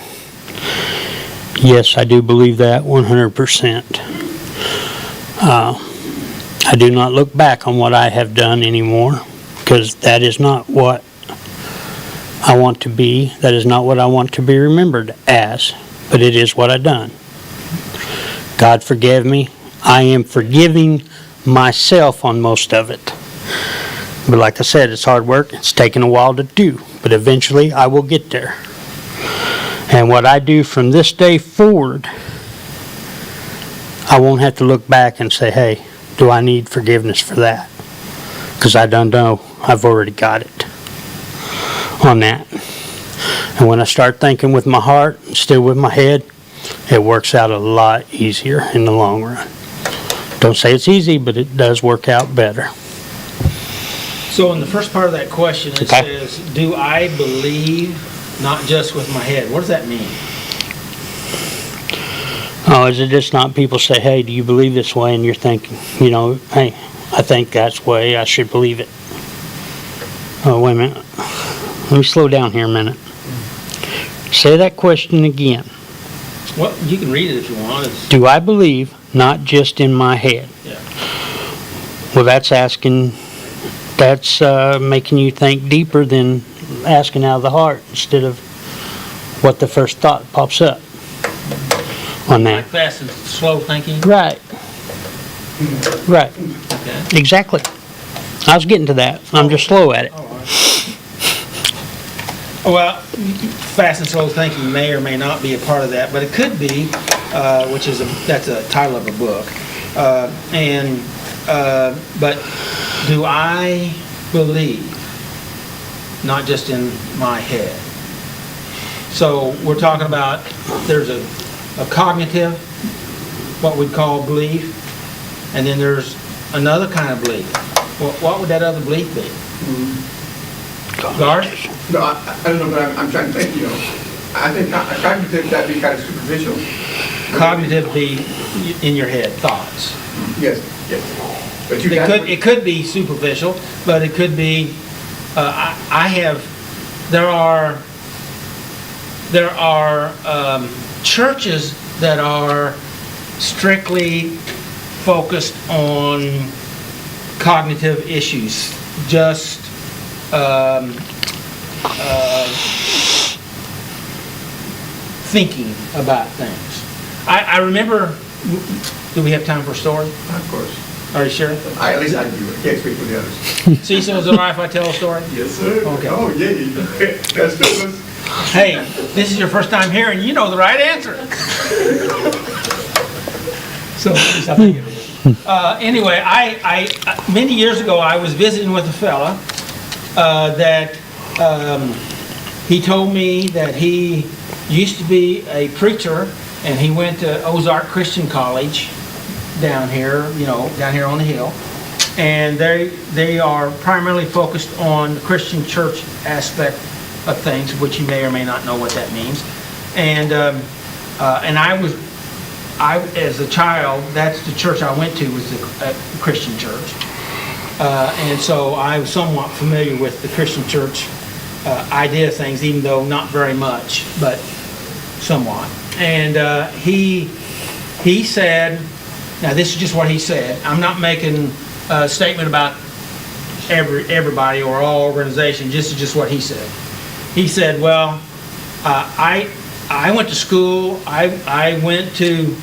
Yes, I do believe that 100%. I do not look back on what I have done anymore, because that is not what I want to be. That is not what I want to be remembered as, but it is what I've done. God forgive me. I am forgiving myself on most of it. But like I said, it's hard work. It's taken a while to do, but eventually I will get there. And what I do from this day forward, I won't have to look back and say, hey, do I need forgiveness for that? Because I don't know. I've already got it on that. And when I start thinking with my heart instead with my head, it works out a lot easier in the long run. Don't say it's easy, but it does work out better. So in the first part of that question, it Okay. says, do I believe, not just with my head? What does that mean? Oh, is it just not people say, hey, do you believe this way? And you're thinking, you know, hey, I think that's the way I should believe it. Oh, wait a minute. Let me slow down here a minute. Say that question again. Well, you can read it if you want. Do I believe, not just in my head? Yeah. Well, that's making you think deeper than asking out of the heart instead of what the first thought pops up on Like that. fast and slow thinking. Right. Right. Okay. Exactly. I was getting to that. I'm just slow at it. Well, fast and slow thinking may or may not be a part of that, but it could be, that's a title of a book. But do I believe, not just in my head? So we're talking about, there's a cognitive, what we'd call belief, and then there's another kind of belief. Well, what would that other belief be? Garth? No, I don't know, but I'm trying to think, you know. I think cognitive, that'd be kind of superficial. Cognitive be in your head, thoughts. Yes, yes. But you It could be superficial, but it could be, there are churches that are strictly focused on cognitive issues, just thinking about things. I remember, do we have time for a story? Of course. Are you sure? At least I do. I can't speak for the others. Cecil, is it all right if I tell a story? Yes, sir. Okay. Oh, yeah. That's good. Hey, this is your first time here and you know the right answer. So, at least I think it is. Anyway, I many years ago, I was visiting with a fella that he told me that he used to be a preacher and he went to Ozark Christian College down here, down here on the hill. And they are primarily focused on the Christian church aspect of things, which you may or may not know what that means. And I as a child, that's the church I went to, was a Christian church. And so I was somewhat familiar with the Christian church idea of things, even though not very much, but somewhat. And he said, now this is just what he said. I'm not making a statement about everybody or all organizations. This is just what he said. He said, well, I went to school. I went to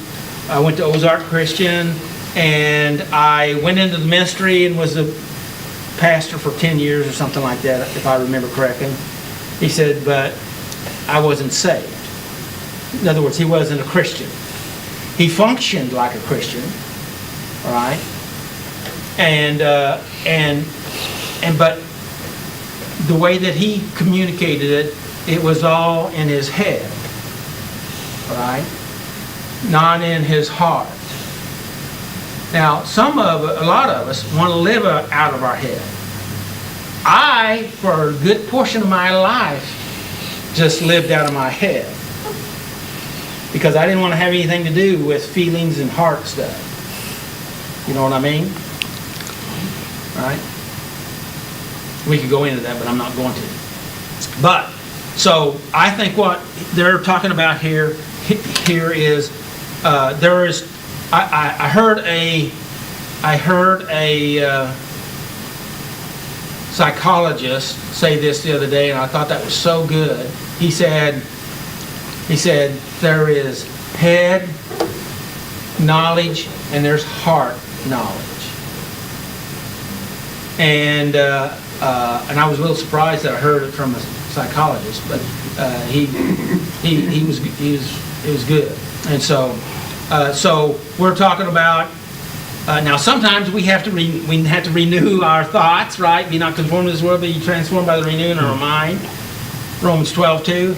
Ozark Christian, and I went into the ministry and was a pastor for 10 years or something like that, if I remember correctly. He said, but I wasn't saved. In other words, he wasn't a Christian. He functioned like a Christian, all right? But the way that he communicated it, it was all in his head, all right? Not in his heart. Now, a lot of us want to live out of our head. I, for a good portion of my life, just lived out of my head. Because I didn't want to have anything to do with feelings and heart stuff. You know what I mean? Right? We could go into that, but I'm not going to. But, so I think what they're talking about here is, I heard a psychologist say this the other day, and I thought that was so good. He said, there is head knowledge and there's heart knowledge. And I was a little surprised that I heard it from a psychologist, but it was good. And so we're talking about now. Sometimes we have to renew our thoughts, right? Be not conformed to this world, but be transformed by the renewing of our mind. Romans 12:2.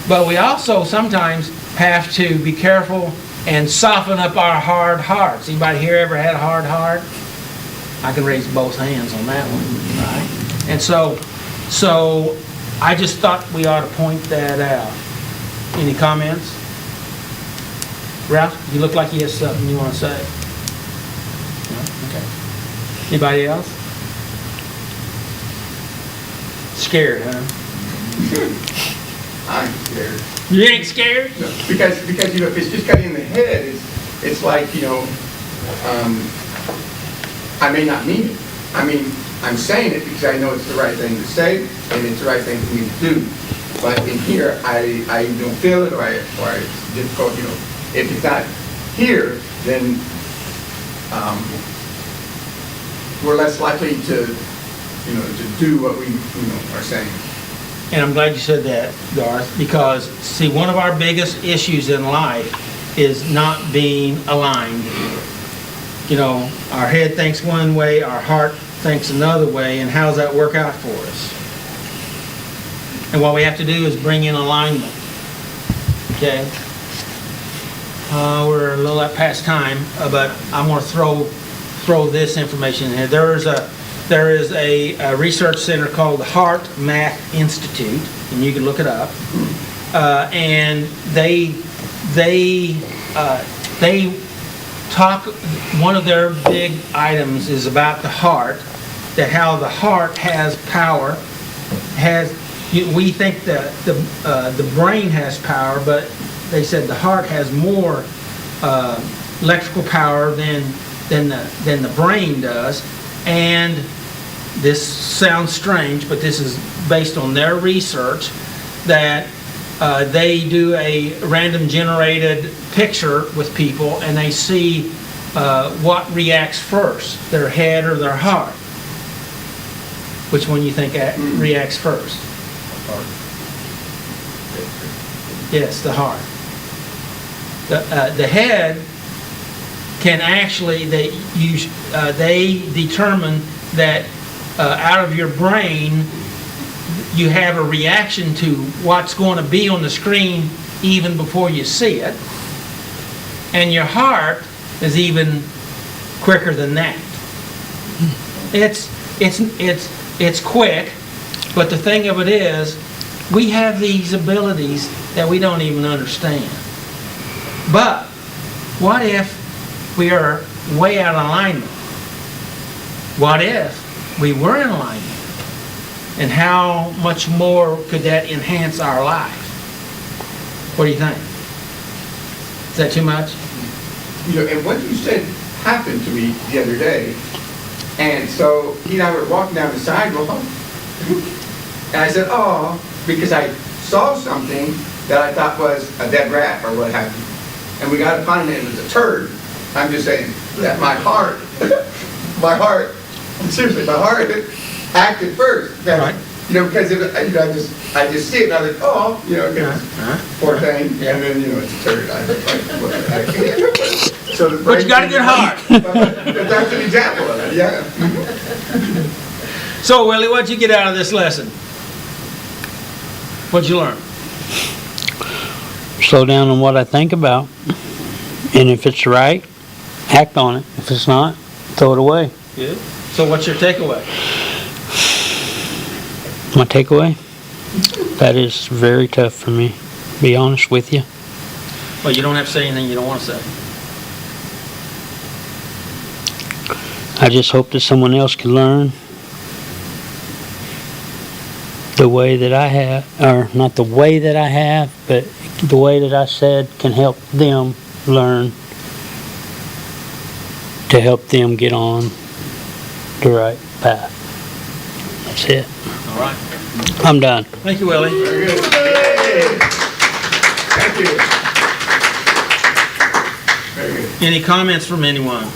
But we also sometimes have to be careful and soften up our hard hearts. Anybody here ever had a hard heart? I can raise both hands on that one, right? And so I just thought we ought to point that out. Any comments? Ralph, you look like you have something you want to say. No? Okay. Anybody else? Scared, huh? I'm scared. You ain't scared? No, because, you know, if it's just got in the head, it's like, you know, I may not mean it. I mean, I'm saying it because I know it's the right thing to say, and it's the right thing for me to do. But in here, I don't feel it, or it's difficult, you know. If it's not here, then we're less likely to, you know, to do what we, you know, are saying. And I'm glad you said that, Garth, because, see, one of our biggest issues in life is not being aligned. You know, our head thinks one way, our heart thinks another way, and how does that work out for us? And what we have to do is bring in alignment. Okay? We're a little past time, but I'm going to throw this information in here. There is a research center called the Heart Math Institute, and you can look it up. And they talk. One of their big items is about the heart, that how the heart has power. We think that the brain has power, but they said the heart has more electrical power than the brain does. And this sounds strange, but this is based on their research, that they do a random generated picture with people, and they see what reacts first, their head or their heart. Which one you think reacts first? Yes, the heart. The head can actually, they determine that out of your brain you have a reaction to what's going to be on the screen even before you see it, and your heart is even quicker than that. It's quick, but the thing of it is, we have these abilities that we don't even understand. But what if we are way out of alignment? What if we were in alignment? And how much more could that enhance our life? What do you think? Is that too much? You know, and what you said happened to me the other day. And so he and I were walking down the sidewalk, and I said, oh, because I saw something that I thought was a dead rat or what have you. And we got to find it, and it was a turd. I'm just saying that my heart, seriously, my heart acted first. That, right. You know, because it, you know, I just see it, and I was like, oh, you know, poor thing. And then, you know, it's a turd. I was like, so the But you got a good heart. That's an example of it, yeah. So, Willie, what'd you get out of this lesson? What'd you learn? Slow down on what I think about. And if it's right, act on it. If it's not, throw it away. Good. So what's your takeaway? My takeaway? That is very tough for me, be honest with you. Well, you don't have to say anything you don't want to say. I just hope that someone else can learn the way that I have, or not the way that I have, but the way that I said can help them learn to help them get on the right path. That's it. All right. I'm done. Thank you, Willie. Very good. Thank you. Very good. Any comments from anyone?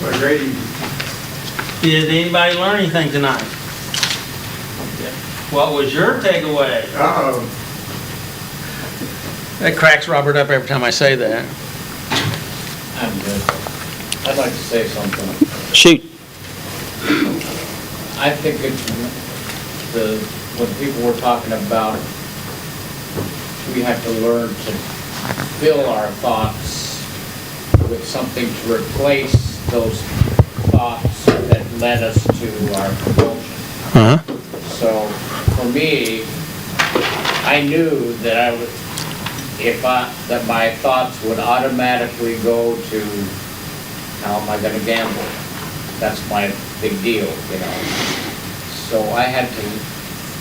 What a great evening. Did anybody learn anything tonight? What was your takeaway? Uh-oh. That cracks Robert up every time I say that. I'm good. I'd like to say something. Shoot. I think it's when people were talking about, we have to learn to fill our thoughts with something to replace those thoughts that led us to our compulsion. Uh-huh. So for me, I knew that that my thoughts would automatically go to, how am I gonna gamble? That's my big deal, you know? So I had to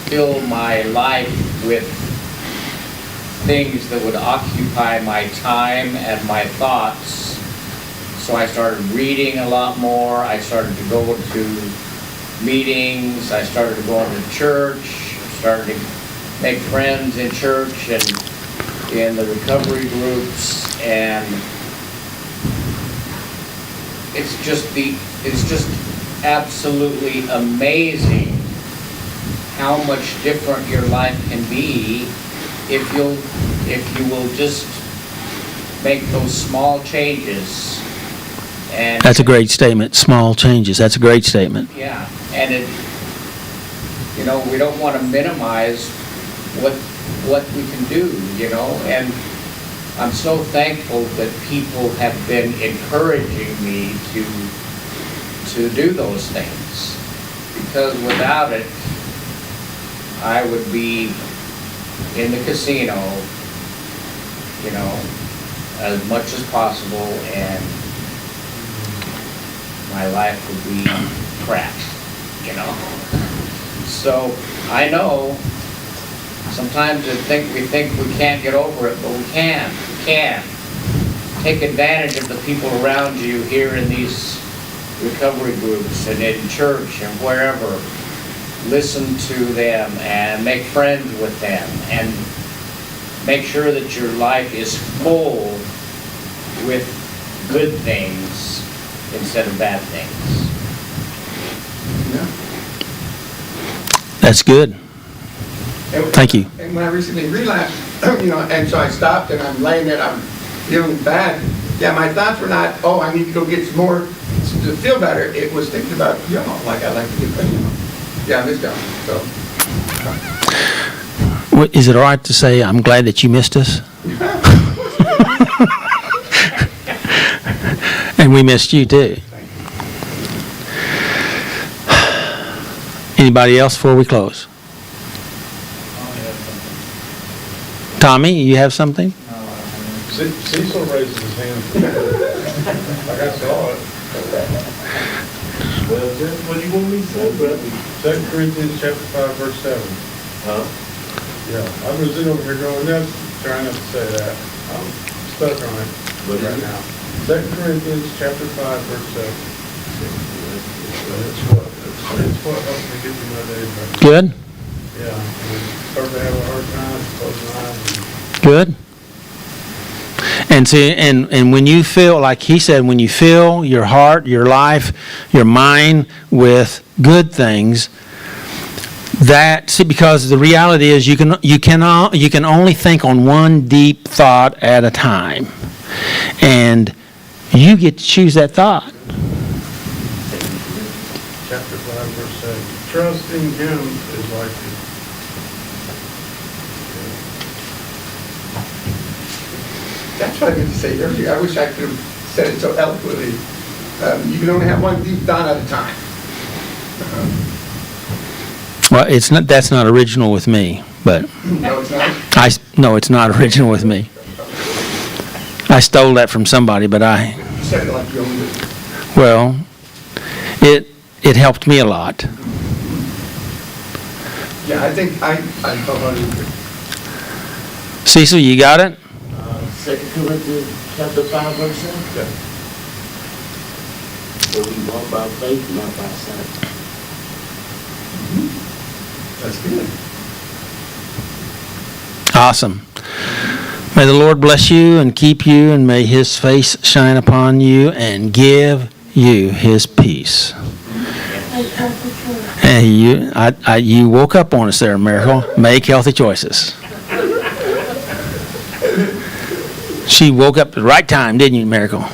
fill my life with things that would occupy my time and my thoughts. So I started reading a lot more. I started to go to meetings. I started to go to church. Started to make friends in church and in the recovery groups. And it's just absolutely amazing how much different your life can be if you will just make those small changes. And That's a great statement. Small changes. That's a great statement. yeah, and we don't want to minimize what we can do, and I'm so thankful that people have been encouraging me to do those things, because without it, I would be in the casino, as much as possible, and my life would be crap, So I know sometimes we think we can't get over it, but we can. We can. Take advantage of the people around you here in these recovery groups and in church and wherever. Listen to them and make friends with them and make sure that your life is full with good things instead of bad things. That's good. Thank you. And when I recently relapsed, and so I stopped and I'm laying there, I'm feeling bad. Yeah, my thoughts were not, oh, I need to go get some more to feel better. It was thinking about, like I like to get better, Yeah, I missed out, so. Is it all right to say, I'm glad that you missed us? And we missed you too. Anybody else before we close? Tommy, you have something? Cecil raises his hand. Like I saw it. Well, that's what you want me to say, brother. 2 Corinthians chapter 5, verse 7. Huh? Yeah, I was sitting over here going nuts, trying not to say that. I'm stuck on it right now. 2 Corinthians chapter 5, verse 7. That's what helped me get through my day. Good? Yeah, I started to have a hard time closing my eyes. Good. And see, and when you feel, like he said, when you fill your heart, your life, your mind with good things, because the reality is you can only think on one deep thought at a time, and you get to choose that thought. Chapter 5, verse 7. Trusting him is like this. That's what I meant to say earlier. I wish I could have said it so eloquently. You can only have one deep thought at a time. Well, that's not original with me, but No, it's not. no, it's not original with me. I stole that from somebody, but You said it like you owned it. well, it helped me a lot. Yeah, I think I totally agree. Cecil, you got it? 2 Corinthians chapter 5, verse 7. Yeah. So we walk by faith, not by sight. That's good. Awesome. May the Lord bless you and keep you, and may his face shine upon you and give you his peace. And you woke up on us there, Miracle. Make healthy choices. She woke up at the right time, didn't you, Miracle?